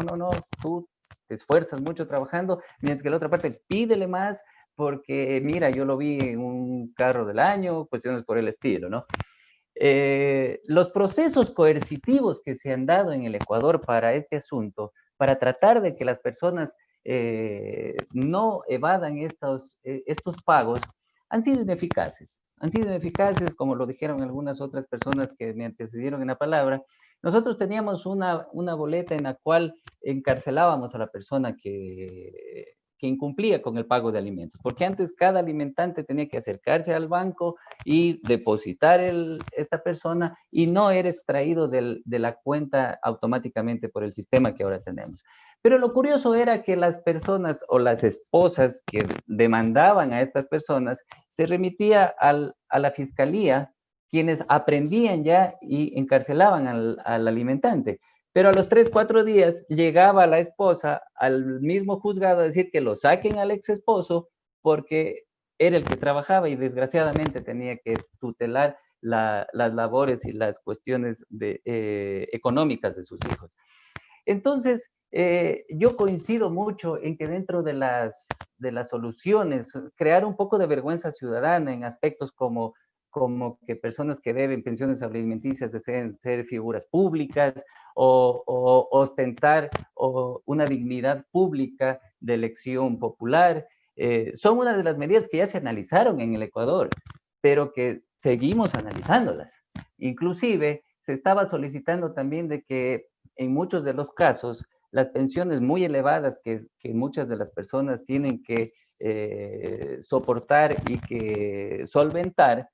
tú te esfuerzas mucho trabajando, mientras que la otra parte pídele más porque, mira, yo lo vi en un carro del año, cuestiones por el estilo, ¿no? Los procesos coercitivos que se han dado en el Ecuador para este asunto, para tratar de que las personas no evadan estos pagos, han sido ineficaces. Han sido ineficaces, como lo dijeron algunas otras personas que me antecedieron en la palabra. Nosotros teníamos una boleta en la cual encarcelábamos a la persona que incumplía con el pago de alimentos, porque antes cada alimentante tenía que acercarse al banco y depositar esta persona y no era extraído de la cuenta automáticamente por el sistema que ahora tenemos. Pero lo curioso era que las personas o las esposas que demandaban a estas personas se remitía a la fiscalía, quienes aprendían ya y encarcelaban al alimentante. Pero a los 3, 4 días llegaba la esposa al mismo juzgado a decir que lo saquen al ex esposo porque era el que trabajaba y desgraciadamente tenía que tutelar las labores y las cuestiones económicas de sus hijos. Entonces, yo coincido mucho en que dentro de las soluciones, crear un poco de vergüenza ciudadana en aspectos como que personas que deben pensiones alimenticias deseen ser figuras públicas o ostentar una dignidad pública de elección popular, son una de las medidas que ya se analizaron en el Ecuador, pero que seguimos analizándolas. Inclusive, se estaba solicitando también de que en muchos de los casos, las pensiones muy elevadas que muchas de las personas tienen que soportar y que solventar,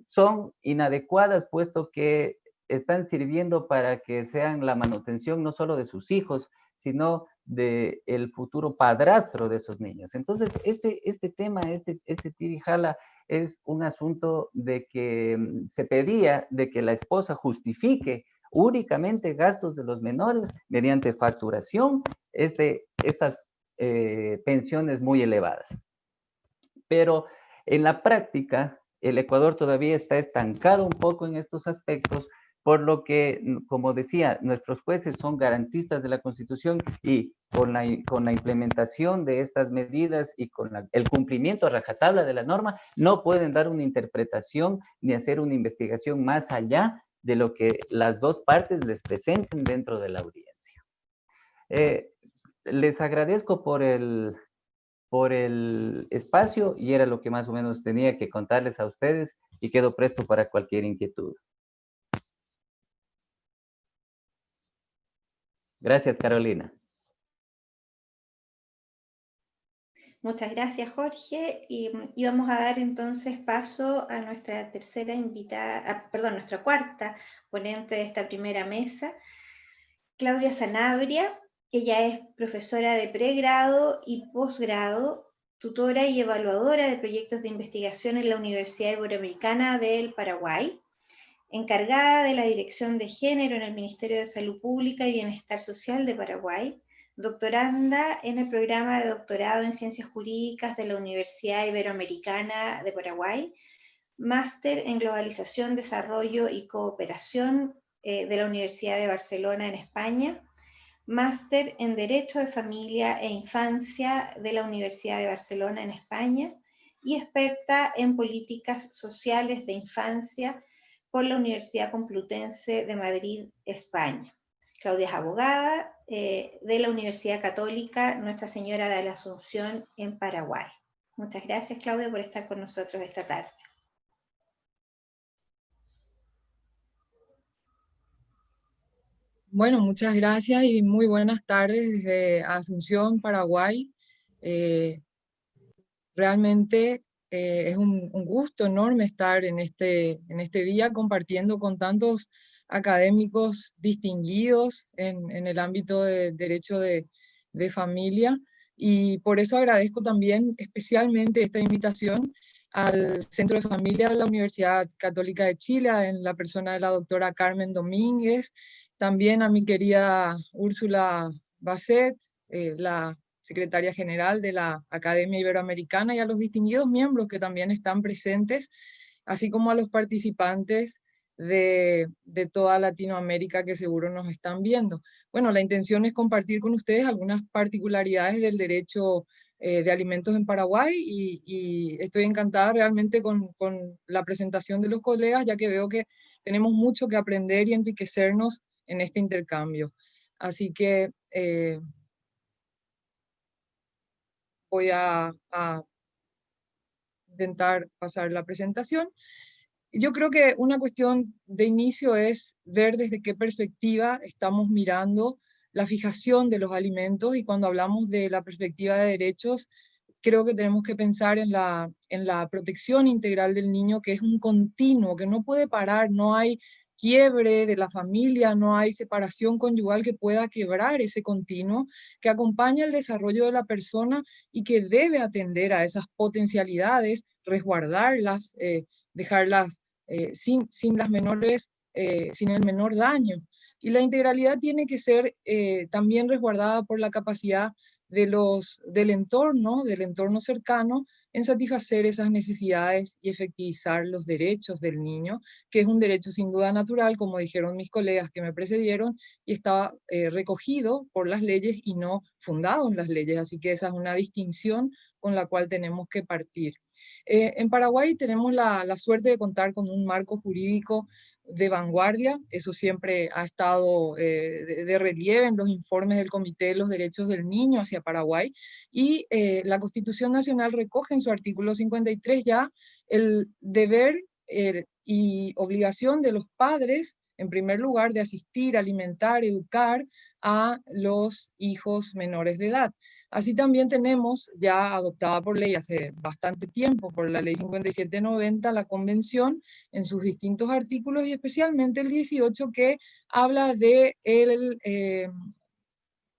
son inadecuadas, puesto que están sirviendo para que sean la manutención no solo de sus hijos, sino del futuro padrastro de esos niños. Entonces, este tema, este tirijala, es un asunto de que se pedía de que la esposa justifique únicamente gastos de los menores mediante facturación estas pensiones muy elevadas. Pero en la práctica, el Ecuador todavía está estancado un poco en estos aspectos, por lo que, como decía, nuestros jueces son garantistas de la Constitución y con la implementación de estas medidas y con el cumplimiento a rajatabla de la norma, no pueden dar una interpretación ni hacer una investigación más allá de lo que las dos partes les presenten dentro de la audiencia. Les agradezco por el espacio y era lo que más o menos tenía que contarles a ustedes y quedo presto para cualquier inquietud. Gracias, Carolina. Muchas gracias, Jorge. Y vamos a dar entonces paso a nuestra tercera invitada, nuestra cuarta ponente de esta primera mesa, Claudia Sanabria. Ella es profesora de pregrado y posgrado, tutora y evaluadora de proyectos de investigación en la Universidad Iberoamericana del Paraguay. encargada de la Dirección de Género en el Ministerio de Salud Pública y Bienestar Social de Paraguay, doctoranda en el programa de doctorado en Ciencias Jurídicas de la Universidad Iberoamericana de Paraguay, máster en Globalización, Desarrollo y Cooperación de la Universidad de Barcelona en España, máster en Derecho de Familia e Infancia de la Universidad de Barcelona en España y experta en políticas sociales de infancia por la Universidad Complutense de Madrid, España. Claudia es abogada de la Universidad Católica Nuestra Señora de la Asunción en Paraguay. Muchas gracias, Claudia, por estar con nosotros esta tarde. Bueno, muchas gracias y muy buenas tardes desde Asunción, Paraguay. Realmente es un gusto enorme estar en este día compartiendo con tantos académicos distinguidos en el ámbito de derecho de familia, y por eso agradezco también especialmente esta invitación al Centro de Familia de la Universidad Católica de Chile, en la persona de la doctora Carmen Domínguez, también a mi querida Úrsula Basset, la secretaria general de la Academia Iberoamericana, y a los distinguidos miembros que también están presentes, así como a los participantes de toda Latinoamérica que seguro nos están viendo. Bueno, la intención es compartir con ustedes algunas particularidades del derecho de alimentos en Paraguay, y estoy encantada realmente con la presentación de los colegas, ya que veo que tenemos mucho que aprender y enriquecernos en este intercambio. Así que voy a intentar pasar la presentación. Yo creo que una cuestión de inicio es ver desde qué perspectiva estamos mirando la fijación de los alimentos, y cuando hablamos de la perspectiva de derechos, creo que tenemos que pensar en la protección integral del niño, que es un continuo, que no puede parar, no hay quiebre de la familia, no hay separación conyugal que pueda quebrar ese continuo, que acompaña el desarrollo de la persona y que debe atender a esas potencialidades, resguardarlas, dejarlas sin las menores, sin el menor daño. Y la integralidad tiene que ser también resguardada por la capacidad del entorno cercano, en satisfacer esas necesidades y efectivizar los derechos del niño, que es un derecho sin duda natural, como dijeron mis colegas que me precedieron, y está recogido por las leyes y no fundado en las leyes. Así que esa es una distinción con la cual tenemos que partir. En Paraguay tenemos la suerte de contar con un marco jurídico de vanguardia. Eso siempre ha estado de relieve en los informes del Comité de los Derechos del Niño hacia Paraguay, y la Constitución Nacional recoge en su artículo 53 ya el deber y obligación de los padres, en primer lugar, de asistir, alimentar, educar a los hijos menores de edad. Así también tenemos, ya adoptada por ley hace bastante tiempo, por la ley 5790, la Convención en sus distintos artículos, y especialmente el 18, que habla de el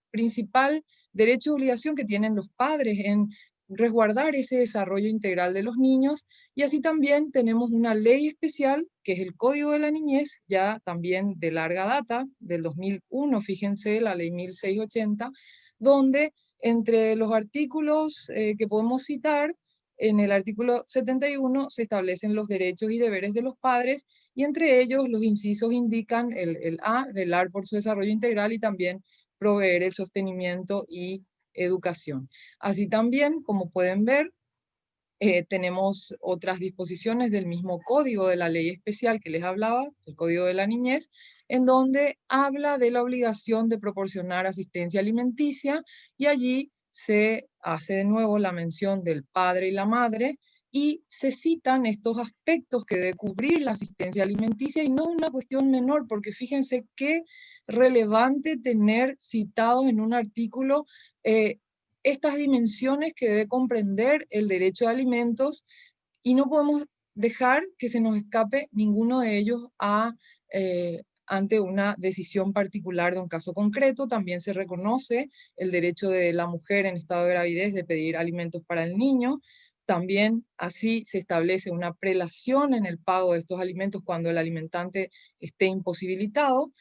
principal derecho y obligación que tienen los padres en resguardar ese desarrollo integral de los niños. Y así también tenemos una ley especial, que es el Código de la Niñez, ya también de larga data, del 2001, fíjense, la ley 1680, donde entre los artículos que podemos citar, en el artículo 71 se establecen los derechos y deberes de los padres, y entre ellos los incisos indican el A, velar por su desarrollo integral, y también proveer el sostenimiento y educación. Así también, como pueden ver, tenemos otras disposiciones del mismo código de la ley especial que les hablaba, el Código de la Niñez, en donde habla de la obligación de proporcionar asistencia alimenticia, y allí se hace de nuevo la mención del padre y la madre, y se citan estos aspectos que debe cubrir la asistencia alimenticia, y no una cuestión menor, porque fíjense qué relevante tener citados en un artículo estas dimensiones que debe comprender el derecho de alimentos, y no podemos dejar que se nos escape ninguno de ellos ante una decisión particular de un caso concreto. También se reconoce el derecho de la mujer en estado de gravidez de pedir alimentos para el niño, También así se establece una prelación en el pago de estos alimentos cuando el alimentante esté imposibilitado.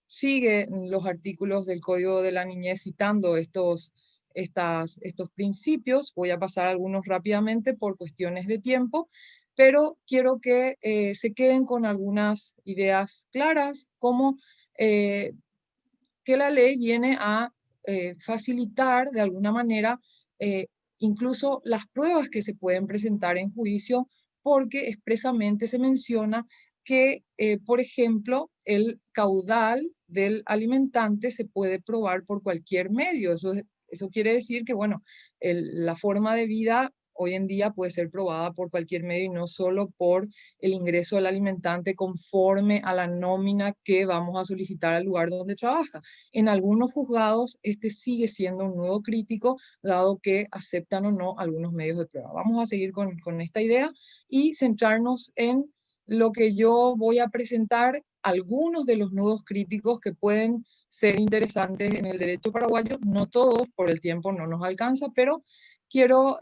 Sigue los artículos del Código de la Niñez citando estos principios. Voy a pasar algunos rápidamente por cuestiones de tiempo, pero quiero que se queden con algunas ideas claras, como que la ley viene a facilitar de alguna manera incluso las pruebas que se pueden presentar en juicio, porque expresamente se menciona que, por ejemplo, el caudal del alimentante se puede probar por cualquier medio. Eso quiere decir que, bueno, la forma de vida hoy en día puede ser probada por cualquier medio y no solo por el ingreso del alimentante conforme a la nómina que vamos a solicitar al lugar donde trabaja. En algunos juzgados, este sigue siendo un nudo crítico, dado que aceptan o no algunos medios de prueba. Vamos a seguir con esta idea y centrarnos en lo que yo voy a presentar, algunos de los nudos críticos que pueden ser interesantes en el derecho paraguayo, no todos, por el tiempo no nos alcanza, pero quiero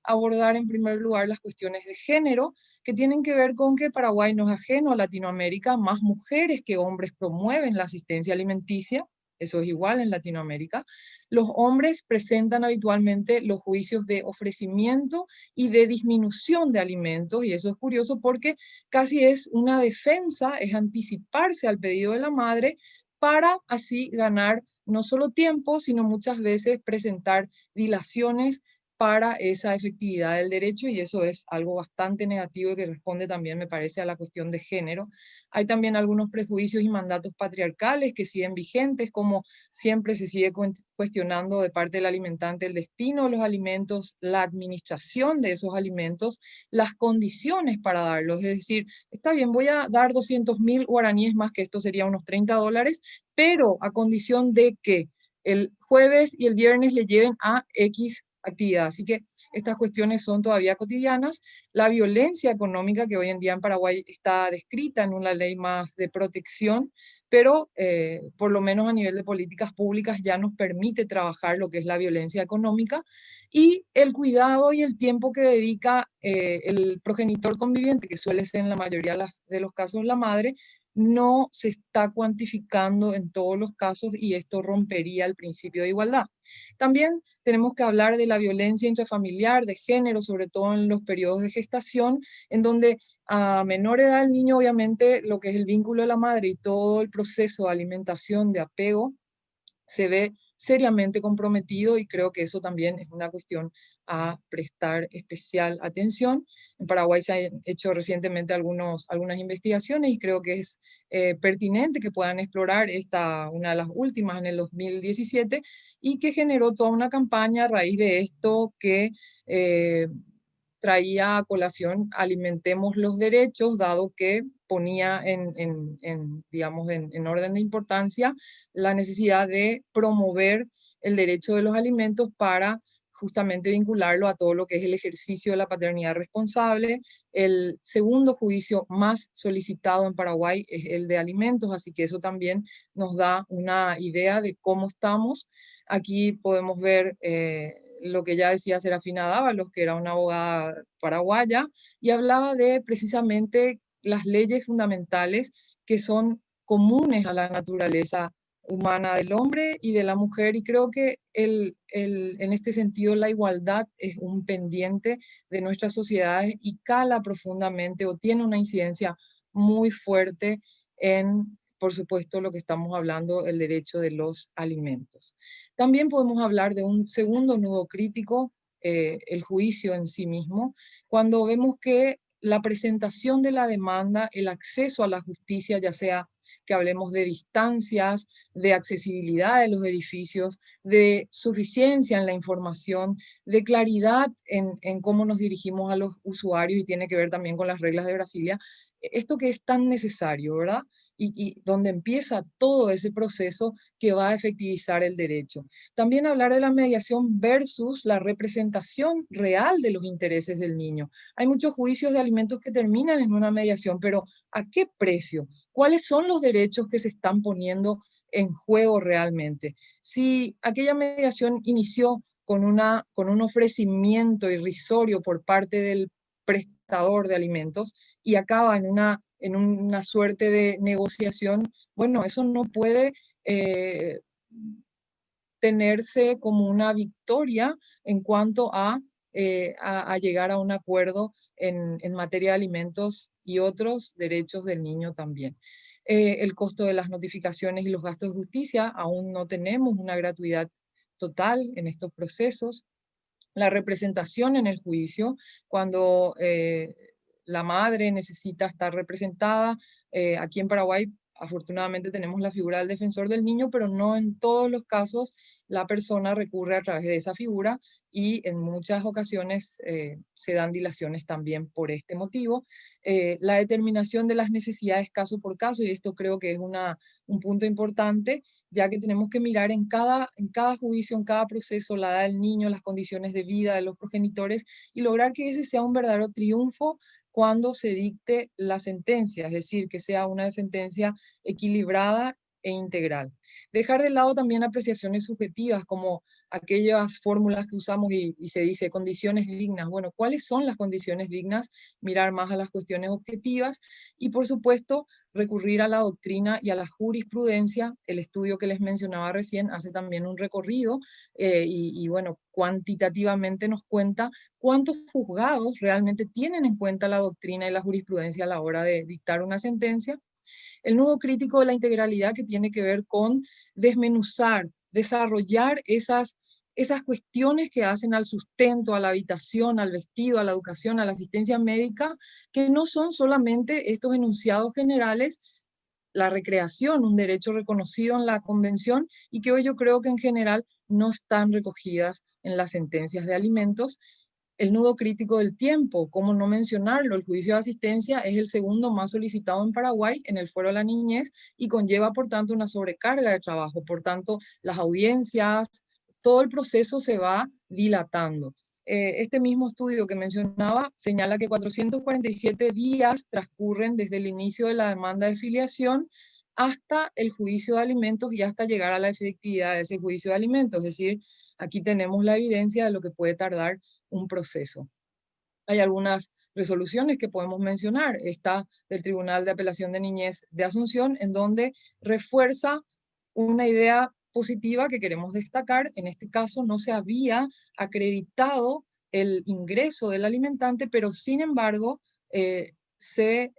abordar en primer lugar las cuestiones de género, que tienen que ver con que Paraguay no es ajeno a Latinoamérica, más mujeres que hombres promueven la asistencia alimenticia, eso es igual en Latinoamérica. Los hombres presentan habitualmente los juicios de ofrecimiento y de disminución de alimentos, y eso es curioso porque casi es una defensa, es anticiparse al pedido de la madre para así ganar no solo tiempo, sino muchas veces presentar dilaciones para esa efectividad del derecho, y eso es algo bastante negativo y que responde también, me parece, a la cuestión de género. Hay también algunos prejuicios y mandatos patriarcales que siguen vigentes, como siempre se sigue cuestionando de parte del alimentante el destino de los alimentos, la administración de esos alimentos, las condiciones para darlos. Es decir, está bien, voy a dar 200.000 guaraníes más, que esto sería unos $30, pero a condición de que el jueves y el viernes le lleven a X actividad. Así que estas cuestiones son todavía cotidianas. La violencia económica, que hoy en día en Paraguay está descrita en una ley más de protección, pero por lo menos a nivel de políticas públicas ya nos permite trabajar lo que es la violencia económica, y el cuidado y el tiempo que dedica el progenitor conviviente, que suele ser en la mayoría de los casos la madre, no se está cuantificando en todos los casos, y esto rompería el principio de igualdad. También tenemos que hablar de la violencia intrafamiliar, de género, sobre todo en los periodos de gestación, en donde a menor edad el niño, obviamente, lo que es el vínculo de la madre y todo el proceso de alimentación, de apego, se ve seriamente comprometido, y creo que eso también es una cuestión a prestar especial atención. En Paraguay se han hecho recientemente algunas investigaciones, y creo que es pertinente que puedan explorar una de las últimas en el 2017, y que generó toda una campaña a raíz de esto que traía a colación Alimentemos los Derechos, dado que ponía digamos, en orden de importancia la necesidad de promover el derecho de los alimentos para justamente vincularlo a todo lo que es el ejercicio de la paternidad responsable. El segundo juicio más solicitado en Paraguay es el de alimentos, así que eso también nos da una idea de cómo estamos. Aquí podemos ver lo que ya decía Serafina Dávalos, que era una abogada paraguaya, y hablaba de precisamente las leyes fundamentales que son comunes a la naturaleza humana del hombre y de la mujer, y creo que en este sentido la igualdad es un pendiente de nuestras sociedades y cala profundamente, o tiene una incidencia muy fuerte en, por supuesto, lo que estamos hablando, el derecho de los alimentos. También podemos hablar de un segundo nudo crítico, el juicio en sí mismo, cuando vemos que la presentación de la demanda, el acceso a la justicia, ya sea que hablemos de distancias, de accesibilidad de los edificios, de suficiencia en la información, de claridad en cómo nos dirigimos a los usuarios, y tiene que ver también con las reglas de Brasilia, esto que es tan necesario, ¿verdad? Y donde empieza todo ese proceso que va a efectivizar el derecho. También hablar de la mediación versus la representación real de los intereses del niño. Hay muchos juicios de alimentos que terminan en una mediación, pero ¿a qué precio? ¿Cuáles son los derechos que se están poniendo en juego realmente? Si aquella mediación inició con un ofrecimiento irrisorio por parte del prestador de alimentos y acaba en una suerte de negociación, bueno, eso no puede tenerse como una victoria en cuanto a llegar a un acuerdo en materia de alimentos y otros derechos del niño también. El costo de las notificaciones y los gastos de justicia, aún no tenemos una gratuidad total en estos procesos. La representación en el juicio, cuando la madre necesita estar representada. Aquí en Paraguay, afortunadamente, tenemos la figura del defensor del niño, pero no en todos los casos la persona recurre a través de esa figura y en muchas ocasiones se dan dilaciones también por este motivo. La determinación de las necesidades caso por caso, y esto creo que es un punto importante, ya que tenemos que mirar en cada juicio, en cada proceso, la edad del niño, las condiciones de vida de los progenitores, y lograr que ese sea un verdadero triunfo cuando se dicte la sentencia, es decir, que sea una sentencia equilibrada e integral. Dejar de lado también apreciaciones subjetivas, como aquellas fórmulas que usamos y se dice condiciones dignas. Bueno, ¿cuáles son las condiciones dignas? Mirar más a las cuestiones objetivas y, por supuesto, recurrir a la doctrina y a la jurisprudencia. El estudio que les mencionaba recién hace también un recorrido y bueno, cuantitativamente nos cuenta cuántos juzgados realmente tienen en cuenta la doctrina y la jurisprudencia a la hora de dictar una sentencia. El nudo crítico de la integralidad, que tiene que ver con desmenuzar, desarrollar esas cuestiones que hacen al sustento, a la habitación, al vestido, a la educación, a la asistencia médica, que no son solamente estos enunciados generales, la recreación, un derecho reconocido en la Convención y que hoy yo creo que en general no están recogidas en las sentencias de alimentos. El nudo crítico del tiempo, ¿cómo no mencionarlo? El juicio de asistencia es el segundo más solicitado en Paraguay en el Fuero de la Niñez y conlleva, por tanto, una sobrecarga de trabajo. Por tanto, las audiencias, todo el proceso se va dilatando. Este mismo estudio que mencionaba señala que 447 días transcurren desde el inicio de la demanda de filiación hasta el juicio de alimentos y hasta llegar a la efectividad de ese juicio de alimentos. Es decir, aquí tenemos la evidencia de lo que puede tardar un proceso. Hay algunas resoluciones que podemos mencionar. Esta del Tribunal de Apelación de Niñez de Asunción, en donde refuerza una idea positiva que queremos destacar. En este caso no se había acreditado el ingreso del alimentante, pero sin embargo se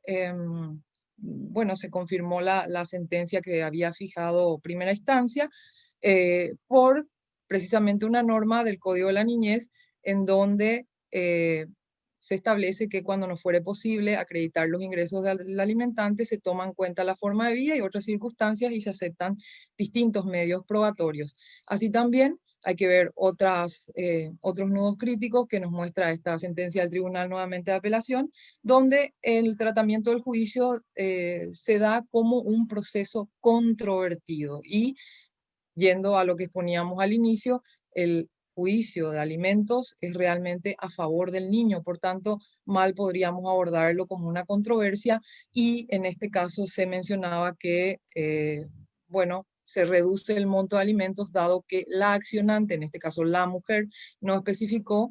confirmó la sentencia que había fijado primera instancia por precisamente una norma del Código de la Niñez en donde se establece que cuando no fuere posible acreditar los ingresos del alimentante, se toma en cuenta la forma de vida y otras circunstancias y se aceptan distintos medios probatorios. Así también hay que ver otros nudos críticos que nos muestra esta sentencia del Tribunal nuevamente de Apelación, donde el tratamiento del juicio se da como un proceso controvertido y, yendo a lo que exponíamos al inicio, el juicio de alimentos es realmente a favor del niño, por tanto, mal podríamos abordarlo como una controversia y en este caso se mencionaba que, se reduce el monto de alimentos dado que la accionante, en este caso la mujer, no especificó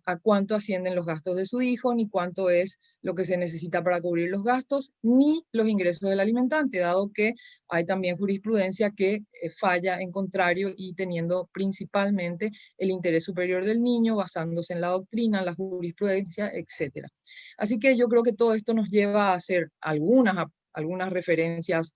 a cuánto ascienden los gastos de su hijo, ni cuánto es lo que se necesita para cubrir los gastos, ni los ingresos del alimentante, dado que hay también jurisprudencia que falla en contrario y teniendo principalmente el interés superior del niño, basándose en la doctrina, la jurisprudencia, etc. Así que yo creo que todo esto nos lleva a hacer algunas referencias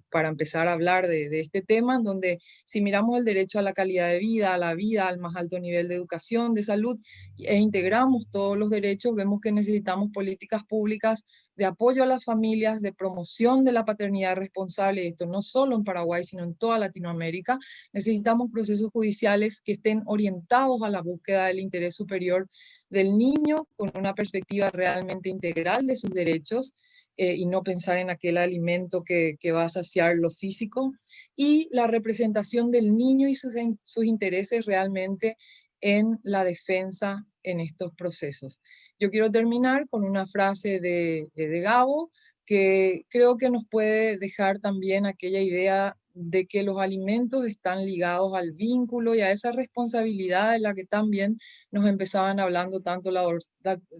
para empezar a hablar de este tema, en donde si miramos el derecho a la calidad de vida, a la vida, al más alto nivel de educación, de salud, e integramos todos los derechos, vemos que necesitamos políticas públicas de apoyo a las familias, de promoción de la paternidad responsable, y esto no solo en Paraguay, sino en toda Latinoamérica. Necesitamos procesos judiciales que estén orientados a la búsqueda del interés superior del niño, con una perspectiva realmente integral de sus derechos, y no pensar en aquel alimento que va a saciar lo físico, y la representación del niño y sus intereses realmente en la defensa en estos procesos. Yo quiero terminar con una frase de Gabo, que creo que nos puede dejar también aquella idea de que los alimentos están ligados al vínculo y a esa responsabilidad de la que también nos empezaban hablando tanto la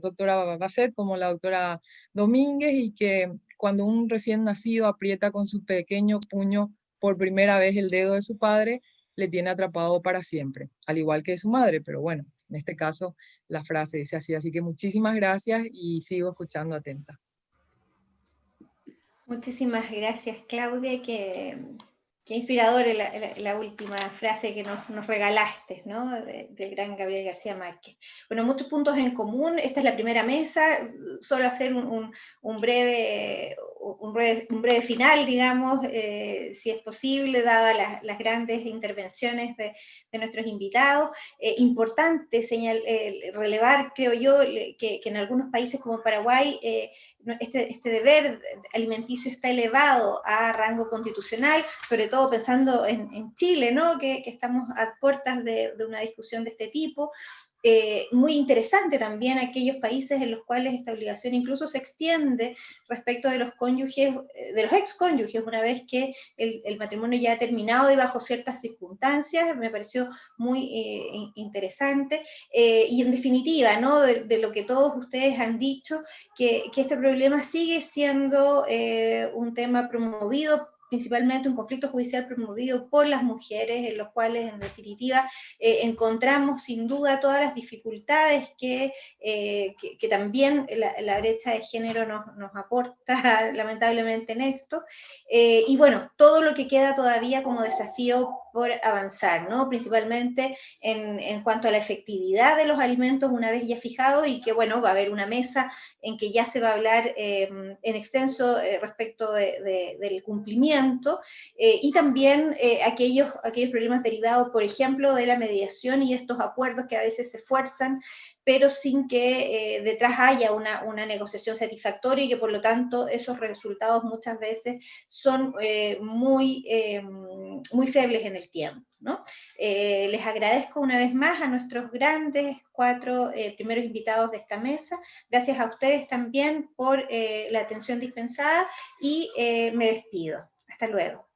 doctora Basset como la doctora Domínguez, y que cuando un recién nacido aprieta con su pequeño puño por primera vez el dedo de su padre, le tiene atrapado para siempre, al igual que su madre, pero bueno, en este caso la frase dice así. Así que muchísimas gracias y sigo escuchando atenta. Muchísimas gracias, Claudia, qué inspiradora la última frase que nos regalaste, ¿no? Del gran Gabriel García Márquez. Bueno, muchos puntos en común. Esta es la primera mesa. Solo hacer un breve final, digamos, si es posible, dadas las grandes intervenciones de nuestros invitados. Importante relevar, creo yo, que en algunos países como Paraguay, este deber alimenticio está elevado a rango constitucional, sobre todo pensando en Chile, ¿no? Que estamos a puertas de una discusión de este tipo. Muy interesante también aquellos países en los cuales esta obligación incluso se extiende respecto de los cónyuges, de los excónyuges, una vez que el matrimonio ya ha terminado y bajo ciertas circunstancias. Me pareció muy interesante. Y en definitiva, ¿no? De lo que todos ustedes han dicho, que este problema sigue siendo un tema promovido, principalmente un conflicto judicial promovido por las mujeres, en los cuales en definitiva encontramos sin duda todas las dificultades que también la brecha de género nos aporta lamentablemente en esto, y bueno, todo lo que queda todavía como desafío por avanzar, ¿no? Principalmente en cuanto a la efectividad de los alimentos una vez ya fijados, y que bueno, va a haber una mesa en que ya se va a hablar en extenso respecto del cumplimiento, y también aquellos problemas derivados, por ejemplo, de la mediación y estos acuerdos que a veces se fuerzan, pero sin que detrás haya una negociación satisfactoria, y que por lo tanto esos resultados muchas veces son muy febles en el tiempo, ¿no? Les agradezco una vez más a nuestros grandes 4 primeros invitados de esta mesa. Gracias a ustedes también por la atención dispensada, y me despido. Hasta luego.